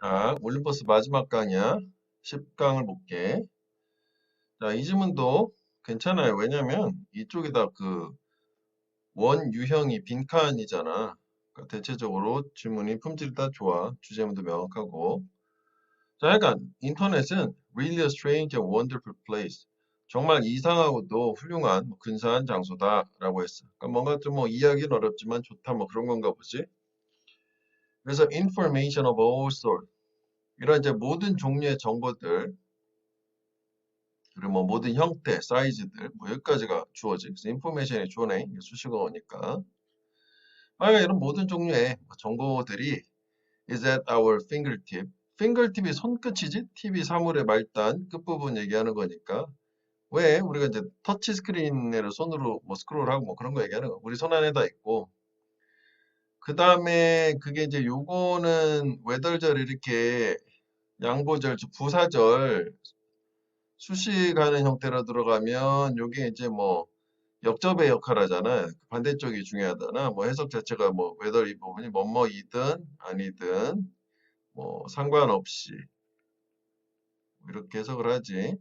자, 올림버스 마지막 강이야. 10강을 볼게. 자, 이 지문도 괜찮아요. 왜냐면 이쪽에다 그 원 유형이 빈칸이잖아. 그러니까 대체적으로 지문이 품질이 다 좋아. 주제문도 명확하고. 자, 약간 인터넷은 really a strange and wonderful place. 정말 이상하고도 훌륭한 근사한 장소다라고 했어. 그러니까 뭔가 좀 뭐 이해하기는 어렵지만 좋다 뭐 그런 건가 보지. 그래서 information of all sort. 이런 이제 모든 종류의 정보들 그리고 뭐 모든 형태, 사이즈들 뭐 여기까지가 주어지. 그래서 인포메이션이 주어네. 수식어니까. 이런 모든 종류의 정보들이 is at our fingertip. fingertip이 손끝이지? 팁이 사물의 말단 끝부분 얘기하는 거니까. 왜 우리가 이제 터치 스크린을 손으로 뭐 스크롤하고 뭐 그런 거 얘기하는 거. 우리 손 안에다 있고. 그 다음에 그게 이제 요거는 외덜절 이렇게 양보절, 부사절 수식하는 형태로 들어가면 요게 이제 뭐 역접의 역할 하잖아. 반대쪽이 중요하다나 뭐 해석 자체가 뭐 whether 이 부분이 뭐뭐이든 아니든 뭐 상관없이 이렇게 해석을 하지.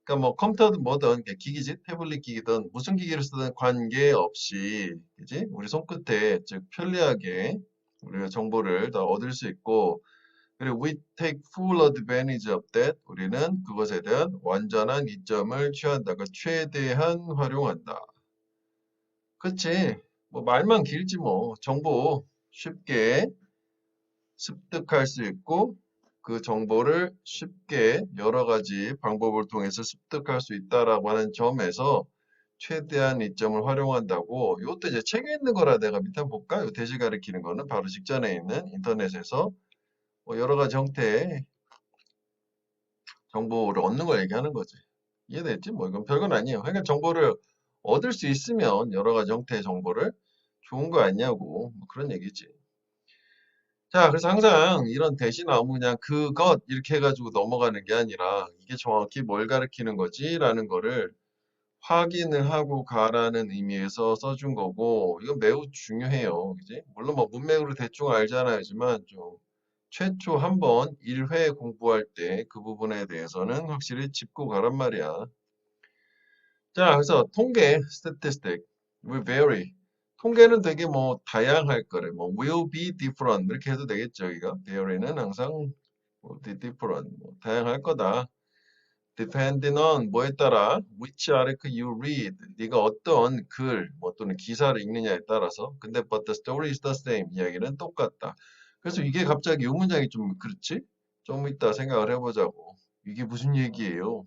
그러니까 뭐 컴퓨터든 뭐든 기기지 태블릿 기기든 무슨 기기를 쓰든 관계없이 그지? 우리 손끝에 즉 편리하게 우리가 정보를 다 얻을 수 있고 그리고 we take full advantage of that. 우리는 그것에 대한 완전한 이점을 취한다. 그 최대한 활용한다. 그치? 뭐 말만 길지 뭐. 정보 쉽게 습득할 수 있고 그 정보를 쉽게 여러 가지 방법을 통해서 습득할 수 있다라고 하는 점에서 최대한 이점을 활용한다고. 이것도 이제 책에 있는 거라 내가 밑에 한번 볼까? 요 대시 가리키는 거는 바로 직전에 있는 인터넷에서 뭐 여러 가지 형태의 정보를 얻는 걸 얘기하는 거지. 이해됐지? 뭐 이건 별건 아니에요. 그러니까 정보를 얻을 수 있으면 여러 가지 형태의 정보를 좋은 거 아니냐고 뭐 그런 얘기지. 자, 그래서 항상 이런 대시 나오면 그냥 그것 이렇게 해가지고 넘어가는 게 아니라 이게 정확히 뭘 가리키는 거지라는 거를 확인을 하고 가라는 의미에서 써준 거고 이건 매우 중요해요. 그지? 물론 뭐 문맥으로 대충 알잖아요지만 좀 최초 한번 1회 공부할 때 그 부분에 대해서는 확실히 짚고 가란 말이야. 자, 그래서 통계, statistic, will vary. 통계는 되게 뭐 다양할 거래. 뭐 will be different 이렇게 해도 되겠죠, 여기가. vary는 항상 뭐 different, 뭐 다양할 거다. depending on 뭐에 따라 which article you read. 네가 어떤 글, 뭐 또는 기사를 읽느냐에 따라서. 근데 but the story is the same. 이야기는 똑같다. 그래서 이게 갑자기 이 문장이 좀 그렇지? 좀 이따 생각을 해보자고. 이게 무슨 얘기예요?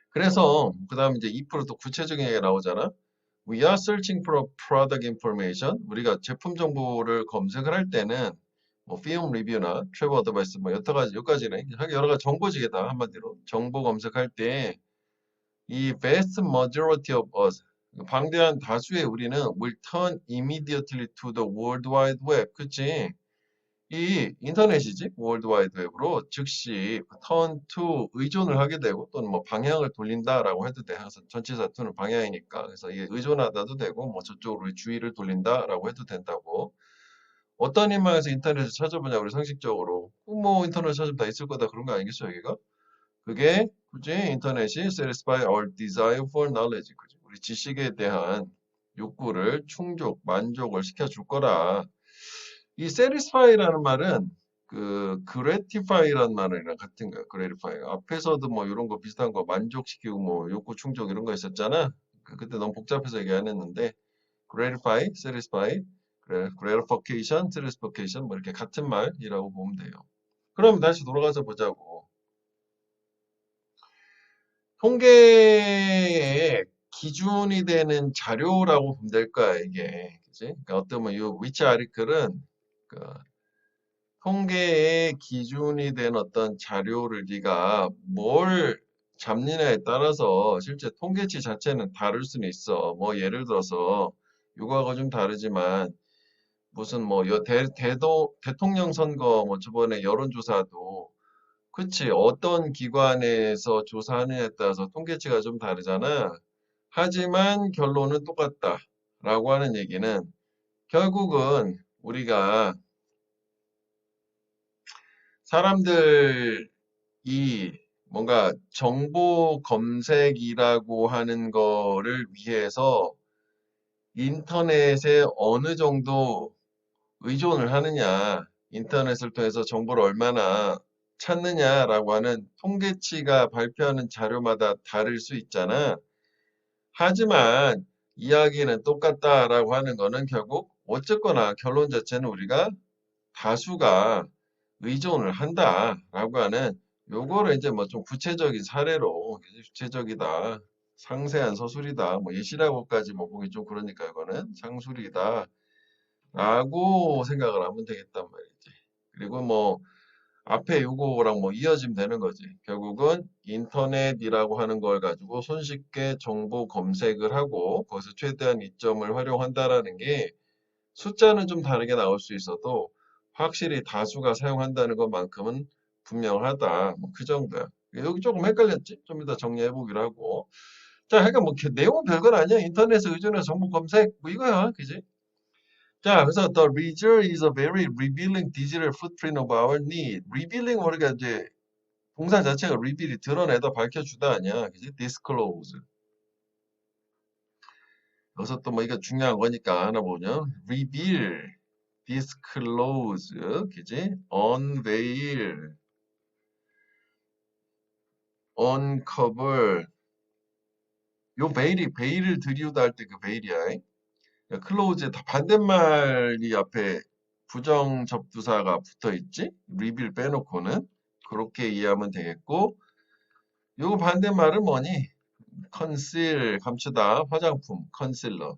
그래서 그 다음 이제 2%또 구체적인 얘기가 나오잖아. We are searching for a product information. 우리가 제품 정보를 검색을 할 때는 뭐 film 리뷰나 travel advice 뭐 여러 가지네. 여러 가지 정보지게다 한마디로 정보 검색할 때 이 vast majority of us 방대한 다수의 우리는 will turn immediately to the World Wide Web. 그치? 이 인터넷이지 월드와이드 웹으로 즉시 turn to 의존을 하게 되고 또는 뭐 방향을 돌린다라고 해도 돼. 항상 전치사 to는 방향이니까. 그래서 이게 의존하다도 되고 뭐 저쪽으로 주의를 돌린다라고 해도 된다고. 어떤 입장에서 인터넷을 찾아보냐 우리 상식적으로 뭐 인터넷 찾으면 다 있을 거다 그런 거 아니겠어 여기가? 그게 굳이 인터넷이 satisfy our desire for knowledge. 그지? 우리 지식에 대한 욕구를 충족, 만족을 시켜줄 거라. 이 satisfy라는 말은 그 gratify라는 말이랑 같은 거야. gratify. 앞에서도 뭐 이런 거 비슷한 거 만족시키고 뭐 욕구 충족 이런 거 있었잖아. 그때 너무 복잡해서 얘기 안 했는데 gratify, satisfy, gratification, satisfaction 뭐 이렇게 같은 말이라고 보면 돼요. 그럼 다시 돌아가서 보자고. 통계의 기준이 되는 자료라고 보면 될 거야, 이게. 그지? 그러니까 어떤 뭐, 이 위치 아리클은 그 통계의 기준이 된 어떤 자료를 네가 뭘 잡느냐에 따라서 실제 통계치 자체는 다를 수는 있어. 뭐 예를 들어서 이거하고 좀 다르지만 무슨 뭐 대통령 선거 뭐 저번에 여론조사도 그치 어떤 기관에서 조사하느냐에 따라서 통계치가 좀 다르잖아. 하지만 결론은 똑같다라고 하는 얘기는 결국은 우리가 사람들이 뭔가 정보 검색이라고 하는 거를 위해서 인터넷에 어느 정도 의존을 하느냐, 인터넷을 통해서 정보를 얼마나 찾느냐라고 하는 통계치가 발표하는 자료마다 다를 수 있잖아. 하지만 이야기는 똑같다라고 하는 거는 결국 어쨌거나 결론 자체는 우리가 다수가 의존을 한다라고 하는 요거를 이제 뭐 좀 구체적인 사례로 구체적이다. 상세한 서술이다. 뭐 예시라고까지 뭐 보기 좀 그러니까 이거는 상술이다. 라고 생각을 하면 되겠단 말이지. 그리고 뭐 앞에 요거랑 뭐 이어지면 되는 거지. 결국은 인터넷이라고 하는 걸 가지고 손쉽게 정보 검색을 하고 거기서 최대한 이점을 활용한다라는 게 숫자는 좀 다르게 나올 수 있어도 확실히 다수가 사용한다는 것만큼은 분명하다. 뭐 그 정도야. 여기 조금 헷갈렸지? 좀 이따 정리해 보기로 하고. 자, 그러니까 뭐 내용은 별건 아니야. 인터넷에 의존해서 정보 검색 뭐 이거야. 그지? 자, 그래서 the result is a very revealing digital footprint of our need. revealing 우리가 이제 동사 자체가 reveal이 드러내다 밝혀주다 아니야. 그지? disclose. 여기서 또 뭐 이거 중요한 거니까 하나 보면 reveal, disclose, 그지? unveil, uncover. 요 베일을 들이우다 할 때 그 베일이야. 클로즈 다 반대말이 앞에 부정 접두사가 붙어 있지? 리빌 빼놓고는 그렇게 이해하면 되겠고 요거 반대말은 뭐니? 컨실 감추다 화장품 컨실러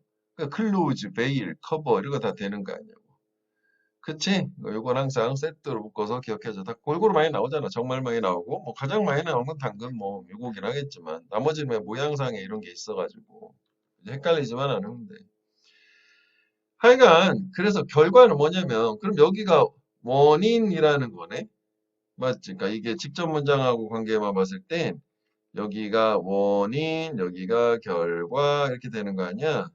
클로즈 베일 커버 이런 거 다 되는 거 아니냐고. 그치? 요건 항상 세트로 묶어서 기억해줘. 다 골고루 많이 나오잖아. 정말 많이 나오고 뭐 가장 많이 나오는 건 당근 뭐 요거긴 하겠지만 나머지는 모양상에 이런 게 있어가지고 헷갈리지만 않으면 돼. 하여간 그래서 결과는 뭐냐면 그럼 여기가 원인이라는 거네. 맞지? 그러니까 이게 직접 문장하고 관계만 봤을 땐 여기가 원인, 여기가 결과 이렇게 되는 거 아니야?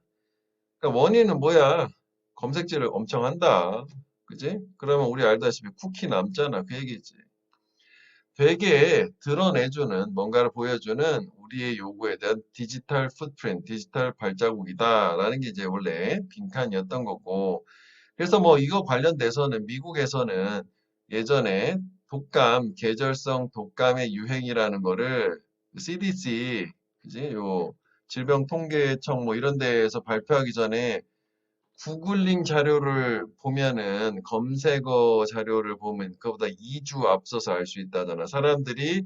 그러니까 원인은 뭐야? 검색질을 엄청 한다. 그지? 그러면 우리 알다시피 쿠키 남잖아. 그 얘기지. 되게 드러내주는 뭔가를 보여주는 우리의 요구에 대한 디지털 풋프린트, 디지털 발자국이다라는 게 이제 원래 빈칸이었던 거고 그래서 뭐 이거 관련돼서는 미국에서는 예전에 독감, 계절성 독감의 유행이라는 거를 CDC, 그지? 요 질병통계청 뭐 이런 데에서 발표하기 전에 구글링 자료를 보면은 검색어 자료를 보면 그거보다 2주 앞서서 알 수 있다잖아. 사람들이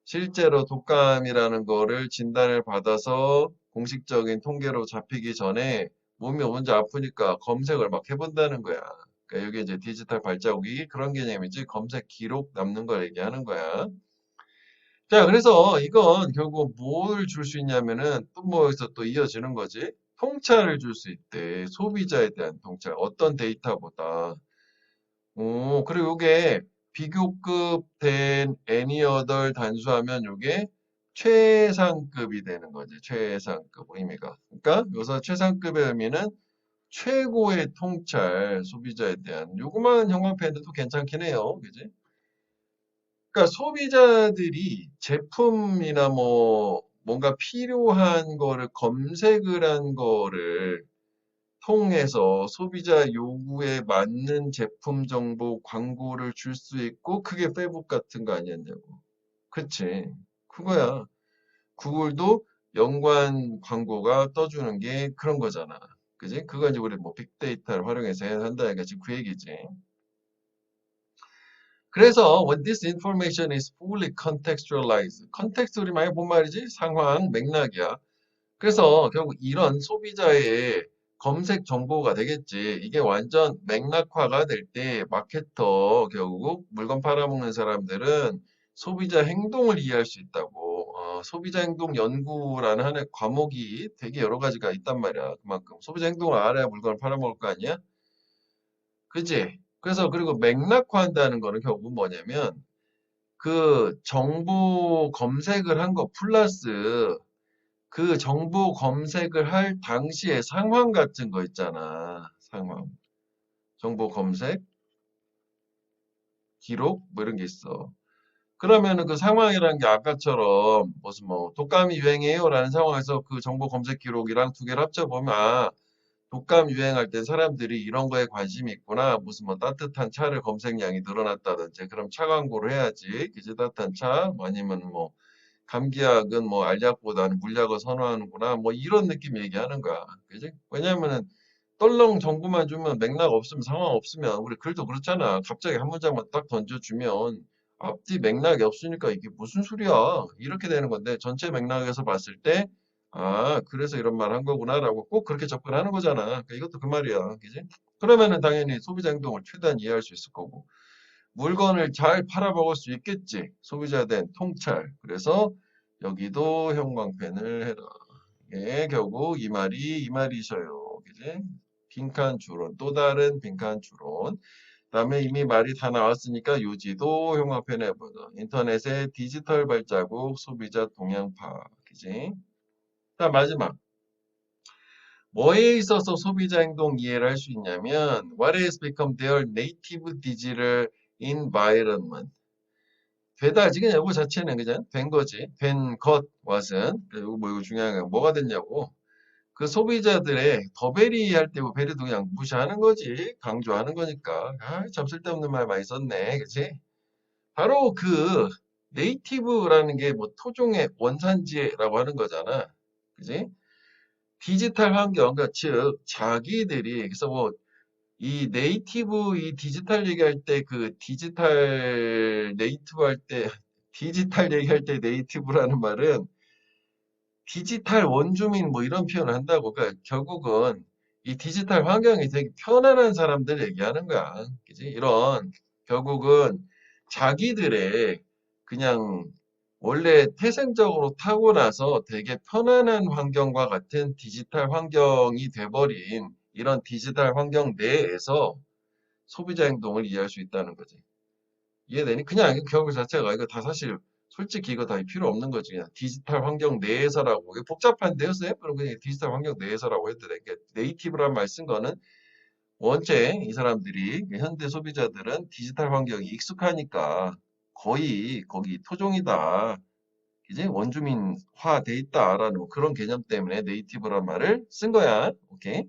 실제로 독감이라는 거를 진단을 받아서 공식적인 통계로 잡히기 전에 몸이 먼저 아프니까 검색을 막 해본다는 거야. 그러니까 여기 이제 디지털 발자국이 그런 개념이지 검색 기록 남는 걸 얘기하는 거야. 자, 그래서 이건 결국 뭘 줄 수 있냐면은 또 뭐에서 또 이어지는 거지. 통찰을 줄 수 있대. 소비자에 대한 통찰. 어떤 데이터보다. 오, 그리고 이게 비교급 된 any other 단수하면 이게 최상급이 되는 거지. 최상급 의미가. 그러니까 여기서 최상급의 의미는 최고의 통찰, 소비자에 대한. 요거만 형광펜도 괜찮긴 해요. 그지? 그러니까 소비자들이 제품이나 뭐 뭔가 필요한 거를 검색을 한 거를 통해서 소비자 요구에 맞는 제품 정보 광고를 줄 수 있고 그게 페이북 같은 거 아니었냐고. 그치. 그거야. 구글도 연관 광고가 떠주는 게 그런 거잖아. 그지? 그거 이제 우리 뭐 빅데이터를 활용해서 한다 이가 지금 그 얘기지. 그래서 when this information is fully contextualized, 컨텍스트 우리 많이 본 말이지 상황 맥락이야. 그래서 결국 이런 소비자의 검색 정보가 되겠지. 이게 완전 맥락화가 될 때 마케터 결국 물건 팔아먹는 사람들은 소비자 행동을 이해할 수 있다고. 소비자 행동 연구라는 하나의 과목이 되게 여러 가지가 있단 말이야. 그만큼 소비자 행동을 알아야 물건을 팔아먹을 거 아니야? 그지? 그래서 그리고 맥락화한다는 거는 결국 뭐냐면 그 정보 검색을 한 거 플러스 그 정보 검색을 할 당시의 상황 같은 거 있잖아. 상황. 정보 검색. 기록 뭐 이런 게 있어. 그러면은 그 상황이라는 게 아까처럼 무슨 뭐 독감이 유행해요라는 상황에서 그 정보 검색 기록이랑 두 개를 합쳐보면 아 독감 유행할 때 사람들이 이런 거에 관심이 있구나. 무슨 뭐 따뜻한 차를 검색량이 늘어났다든지 그럼 차 광고를 해야지. 그지 따뜻한 차 뭐 아니면 뭐 감기약은 뭐 알약보다는 물약을 선호하는구나. 뭐 이런 느낌 얘기하는 거야. 그지? 왜냐면은 떨렁 정보만 주면 맥락 없으면 상황 없으면 우리 글도 그렇잖아. 갑자기 한 문장만 딱 던져주면 앞뒤 맥락이 없으니까 이게 무슨 소리야? 이렇게 되는 건데 전체 맥락에서 봤을 때 아, 그래서 이런 말 한 거구나라고 꼭 그렇게 접근하는 거잖아. 그러니까 이것도 그 말이야. 그지? 그러면은 당연히 소비자 행동을 최대한 이해할 수 있을 거고 물건을 잘 팔아먹을 수 있겠지. 소비자에 대한 통찰. 그래서 여기도 형광펜을 해라. 이게 결국 이 말이셔요. 그지? 빈칸 추론, 또 다른 빈칸 추론. 그다음에 이미 말이 다 나왔으니까 요지도 형광펜 해보자. 인터넷의 디지털 발자국, 소비자 동향 파악. 그지? 자, 마지막. 뭐에 있어서 소비자 행동 이해를 할 수 있냐면 What has become their native digital environment. 되다 지금 이거 자체는 그냥 된 거지. 된 것, what은. 그리고 뭐 이거 중요한 건 뭐가 됐냐고. 그 소비자들의 더베리 할 때 뭐 베리도 그냥 무시하는 거지. 강조하는 거니까. 아, 참 쓸데없는 말 많이 썼네. 그치? 바로 그 네이티브라는 게 뭐 토종의 원산지라고 하는 거잖아. 그지? 디지털 환경, 그러니까 즉 자기들이 그래서 뭐 이 네이티브 이 디지털 얘기할 때 그 디지털 네이티브 할 때 디지털 얘기할 때 네이티브라는 말은 디지털 원주민 뭐 이런 표현을 한다고. 그러니까 결국은 이 디지털 환경이 되게 편안한 사람들 얘기하는 거야. 그지? 이런 결국은 자기들의 그냥 원래 태생적으로 타고나서 되게 편안한 환경과 같은 디지털 환경이 돼버린 이런 디지털 환경 내에서 소비자 행동을 이해할 수 있다는 거지. 이해되니? 그냥 결국 자체가 이거 다 사실 솔직히 이거 다 필요 없는 거지. 그냥 디지털 환경 내에서라고. 이게 복잡한데요, 쌤? 그럼 그냥 디지털 환경 내에서라고 해도 돼. 그러니까 네이티브란 말 쓴 거는 원체 이 사람들이 현대 소비자들은 디지털 환경이 익숙하니까 거의 거기 토종이다. 이제 원주민화 돼 있다라는 뭐 그런 개념 때문에 네이티브란 말을 쓴 거야. 오케이.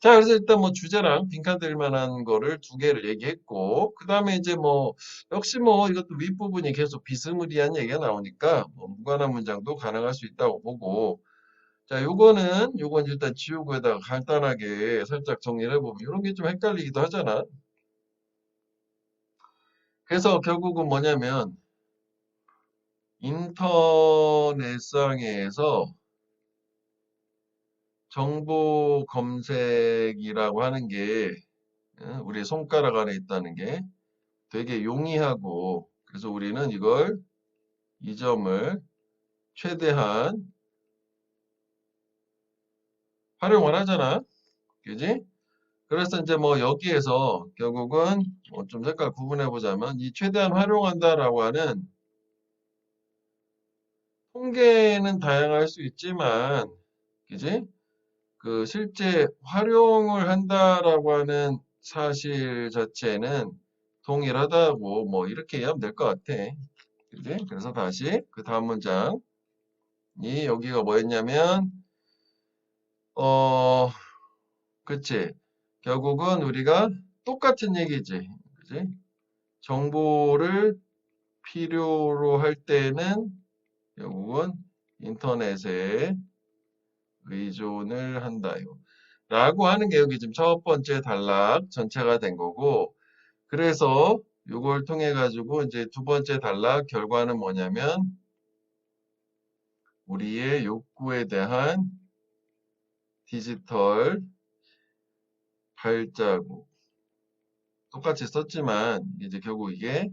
자, 그래서 일단 뭐 주제랑 빈칸될 만한 거를 두 개를 얘기했고, 그 다음에 이제 뭐, 역시 뭐 이것도 윗부분이 계속 비스무리한 얘기가 나오니까, 뭐 무관한 문장도 가능할 수 있다고 보고, 자, 요건 일단 지우고 에다가 간단하게 살짝 정리를 해보면, 이런 게 좀 헷갈리기도 하잖아. 그래서 결국은 뭐냐면, 인터넷상에서 정보 검색이라고 하는 게, 우리 손가락 안에 있다는 게, 되게 용이하고 그래서 우리는 이 점을 최대한 활용을 하잖아. 그지? 그래서 이제 뭐 여기에서 결국은 뭐좀 색깔 구분해 보자면 이 최대한 활용한다라고 하는 통계는 다양할 수 있지만 그지? 그 실제 활용을 한다라고 하는 사실 자체는 동일하다고 뭐 이렇게 이해하면 될 것 같아. 그지? 그래서 다시 그 다음 문장 이 여기가 뭐였냐면 어 그치 결국은 우리가 똑같은 얘기지 그지 정보를 필요로 할 때는 결국은 인터넷에 의존을 한다요 라고 하는 게 여기 지금 첫 번째 단락 전체가 된 거고 그래서 이걸 통해 가지고 이제 두 번째 단락 결과는 뭐냐면 우리의 욕구에 대한 디지털 발자국 똑같이 썼지만 이제 결국 이게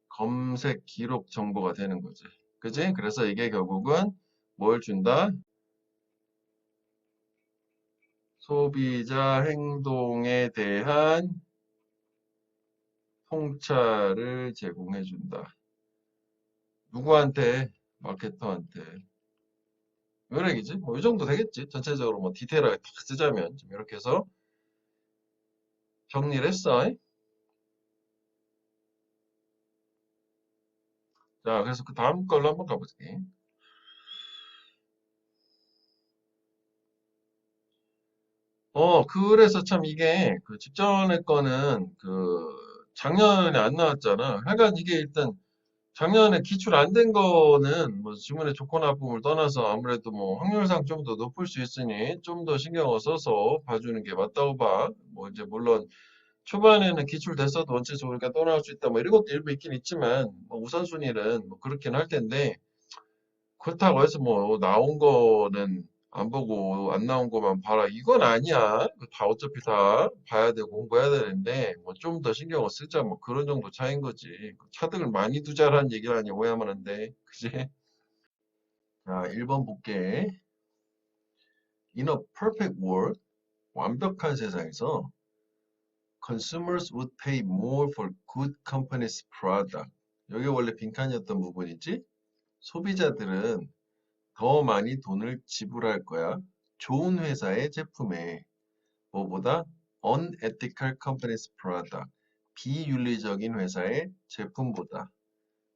검색 기록 정보가 되는 거지. 그지? 그래서 이게 결국은 뭘 준다? 소비자 행동에 대한 통찰을 제공해 준다. 누구한테? 마케터한테. 이런 얘기지? 뭐 이 정도 되겠지? 전체적으로 뭐 디테일하게 딱 쓰자면 좀 이렇게 해서 정리를 했어. 자, 그래서 그 다음 걸로 한번 가볼게. 그래서 참 이게 그 직전에 거는 그 작년에 안 나왔잖아. 하여간 이게 일단 작년에 기출 안 된 거는 뭐 지문의 좋고 나쁨을 떠나서 아무래도 뭐 확률상 좀 더 높을 수 있으니 좀 더 신경을 써서 봐주는 게 맞다고 봐. 뭐 이제 물론 초반에는 기출 됐어도 원체 좋으니까 또 나올 수 있다. 뭐 이런 것도 일부 있긴 있지만 뭐 우선순위는 뭐 그렇긴 할 텐데 그렇다고 해서 뭐 나온 거는 안 보고 안 나온 거만 봐라. 이건 아니야. 다 어차피 다 봐야 되고 공부해야 되는데 뭐 좀 더 신경을 쓰자. 뭐 그런 정도 차이인 거지. 차등을 많이 두자라는 얘기를 하니 오해하면 안 돼. 그지? 자, 1번 볼게. In a perfect world, 완벽한 세상에서 consumers would pay more for good company's product. 여기 원래 빈칸이었던 부분이지? 소비자들은 더 많이 돈을 지불할 거야. 좋은 회사의 제품에 뭐보다 unethical company's product, 비윤리적인 회사의 제품보다.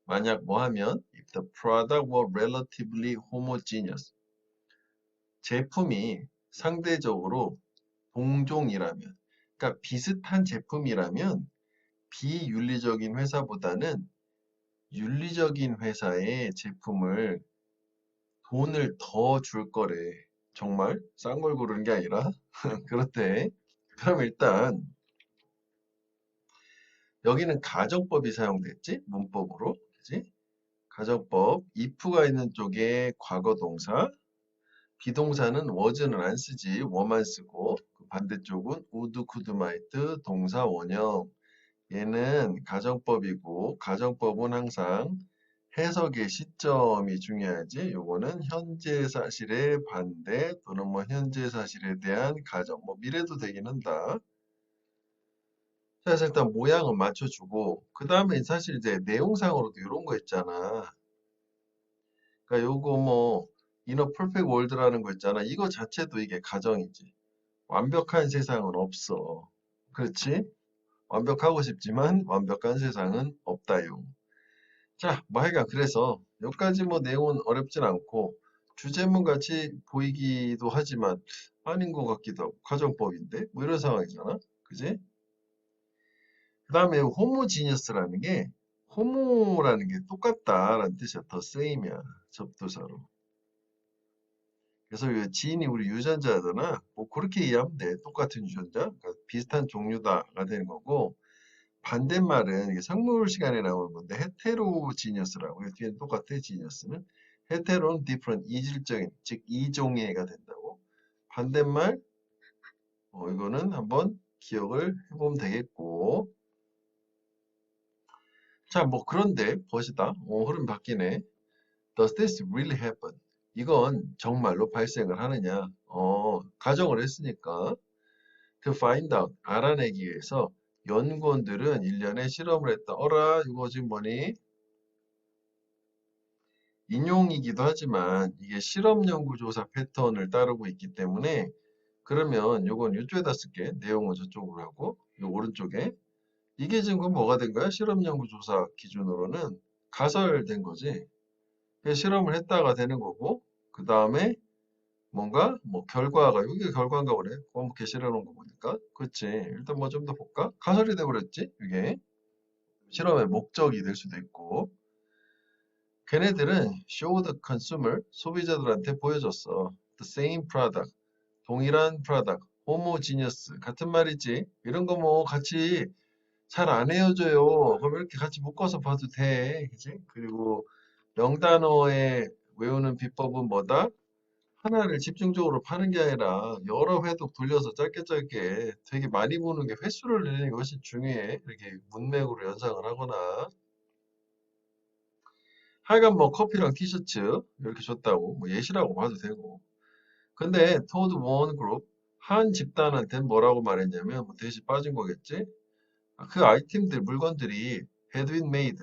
만약 뭐 하면 if the product were relatively homogeneous, 제품이 상대적으로 동종이라면, 그러니까 비슷한 제품이라면 비윤리적인 회사보다는 윤리적인 회사의 제품을 돈을 더 줄 거래. 정말 싼 걸 고르는 게 아니라 그렇대. 그럼 일단 여기는 가정법이 사용됐지? 문법으로. 그지? 가정법 if가 있는 쪽에 과거 동사, 비동사는 was는 안 쓰지. we만 쓰고 그 반대쪽은 would, could, might 동사 원형. 얘는 가정법이고 가정법은 항상 해석의 시점이 중요하지. 요거는 현재 사실의 반대 또는 뭐 현재 사실에 대한 가정. 뭐 미래도 되긴 한다. 자, 그래서 일단 모양은 맞춰주고 그 다음에 사실 이제 내용상으로도 이런 거 있잖아. 그러니까 요거 뭐 인어 퍼펙트 월드라는 거 있잖아. 이거 자체도 이게 가정이지. 완벽한 세상은 없어. 그렇지? 완벽하고 싶지만 완벽한 세상은 없다요. 자, 뭐 하여간 그래서 여기까지 뭐 내용은 어렵진 않고 주제문 같이 보이기도 하지만 아닌 것 같기도 하고 가정법인데 뭐 이런 상황이잖아. 그지? 그 다음에 호모지니어스라는 게 호모라는 게 똑같다라는 뜻이야. 더 세이미야. 접두사로. 그래서 이 지인이 우리 유전자잖아. 뭐 그렇게 이해하면 돼. 똑같은 유전자. 그러니까 비슷한 종류다가 되는 거고 반대말은 이게 성물 시간에 나오는 건데 헤테로지니어스라고. 뒤에는 똑같아. 지니어스는. 헤테로는 different, 이질적인, 즉 이종애가 된다고. 반대말 이거는 한번 기억을 해보면 되겠고. 자, 뭐 그런데 벗이다. 흐름 바뀌네. Does this really happen? 이건 정말로 발생을 하느냐? 가정을 했으니까 to find out, 알아내기 위해서 연구원들은 1년에 실험을 했다. 어라, 이거 지금 뭐니? 인용이기도 하지만 이게 실험 연구 조사 패턴을 따르고 있기 때문에 그러면 요건 이쪽에다 쓸게. 내용은 저쪽으로 하고 요 오른쪽에 이게 지금 그럼 뭐가 된 거야? 실험 연구 조사 기준으로는 가설된 거지. 그래서 실험을 했다가 되는 거고 그 다음에 뭔가 뭐 결과가 이게 결과인가 보네. 검게 실어놓은 거 보니까. 그렇지. 일단 뭐 좀 더 볼까? 가설이 돼버렸지. 이게 실험의 목적이 될 수도 있고. 걔네들은 show the consumer 소비자들한테 보여줬어. The same product 동일한 product homogeneous 같은 말이지. 이런 거 뭐 같이 잘 안 헤어져요. 그럼 이렇게 같이 묶어서 봐도 돼. 그지? 그리고 명단어에 외우는 비법은 뭐다? 하나를 집중적으로 파는 게 아니라 여러 회독 돌려서 짧게 짧게 되게 많이 보는 게 횟수를 늘리는 것이 중요해. 이렇게 문맥으로 연상을 하거나. 하여간 뭐 커피랑 티셔츠 이렇게 줬다고 뭐 예시라고 봐도 되고. 근데 told one group 한 집단한테는 뭐라고 말했냐면 뭐 대시 빠진 거겠지? 그 아이템들 물건들이 had been made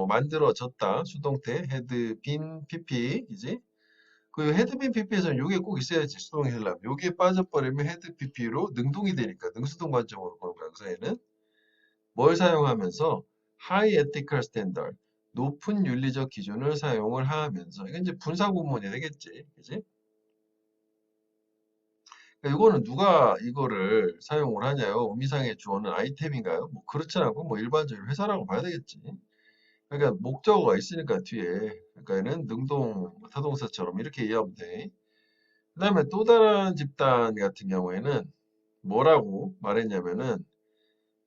만들어졌다 수동태 had been pp이지? 그 헤드빈 PP에서는 요게 꼭 있어야지 수동이 되려면 요게 빠져버리면 헤드 PP로 능동이 되니까 능수동 관점으로 보는 거야. 그래서 얘는 뭘 사용하면서 High Ethical Standard 높은 윤리적 기준을 사용을 하면서 이건 이제 분사 구문이 되겠지, 그지? 이거는 누가 이거를 사용을 하냐요? 의미상의 주어는 아이템인가요? 뭐 그렇지 않고 뭐 일반적으로 회사라고 봐야 되겠지. 그러니까 목적어가 있으니까 뒤에 그러니까 얘는 능동 타동사처럼 이렇게 이해하면 돼. 그다음에 또 다른 집단 같은 경우에는 뭐라고 말했냐면은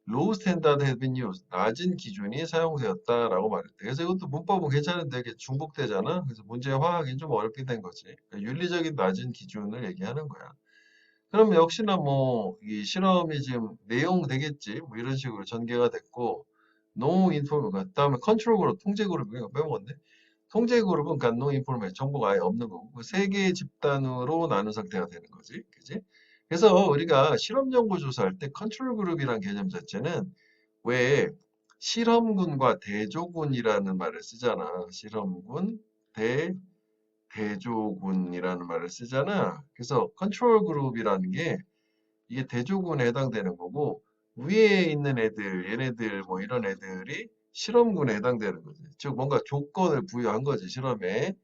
low standard has been used. 낮은 기준이 사용되었다라고 말했대. 그래서 이것도 문법은 괜찮은데 이게 중복되잖아. 그래서 문제화하기는 좀 어렵게 된 거지. 그러니까 윤리적인 낮은 기준을 얘기하는 거야. 그럼 역시나 뭐 이 실험이 지금 내용 되겠지. 뭐 이런 식으로 전개가 됐고 no information. 그다음에 컨트롤 그룹, 통제 그룹 이거 빼먹었네. 통제 그룹은 그러니까 no information 정보가 아예 없는 거고 그 세 개의 집단으로 나눈 상태가 되는 거지. 그지? 그래서 우리가 실험 연구 조사할 때 컨트롤 그룹이라는 개념 자체는 왜 실험군과 대조군이라는 말을 쓰잖아. 실험군, 대조군이라는 말을 쓰잖아. 그래서 컨트롤 그룹이라는 게 이게 대조군에 해당되는 거고 위에 있는 애들, 얘네들 뭐 이런 애들이 실험군에 해당되는 거지. 즉 뭔가 조건을 부여한 거지. 실험의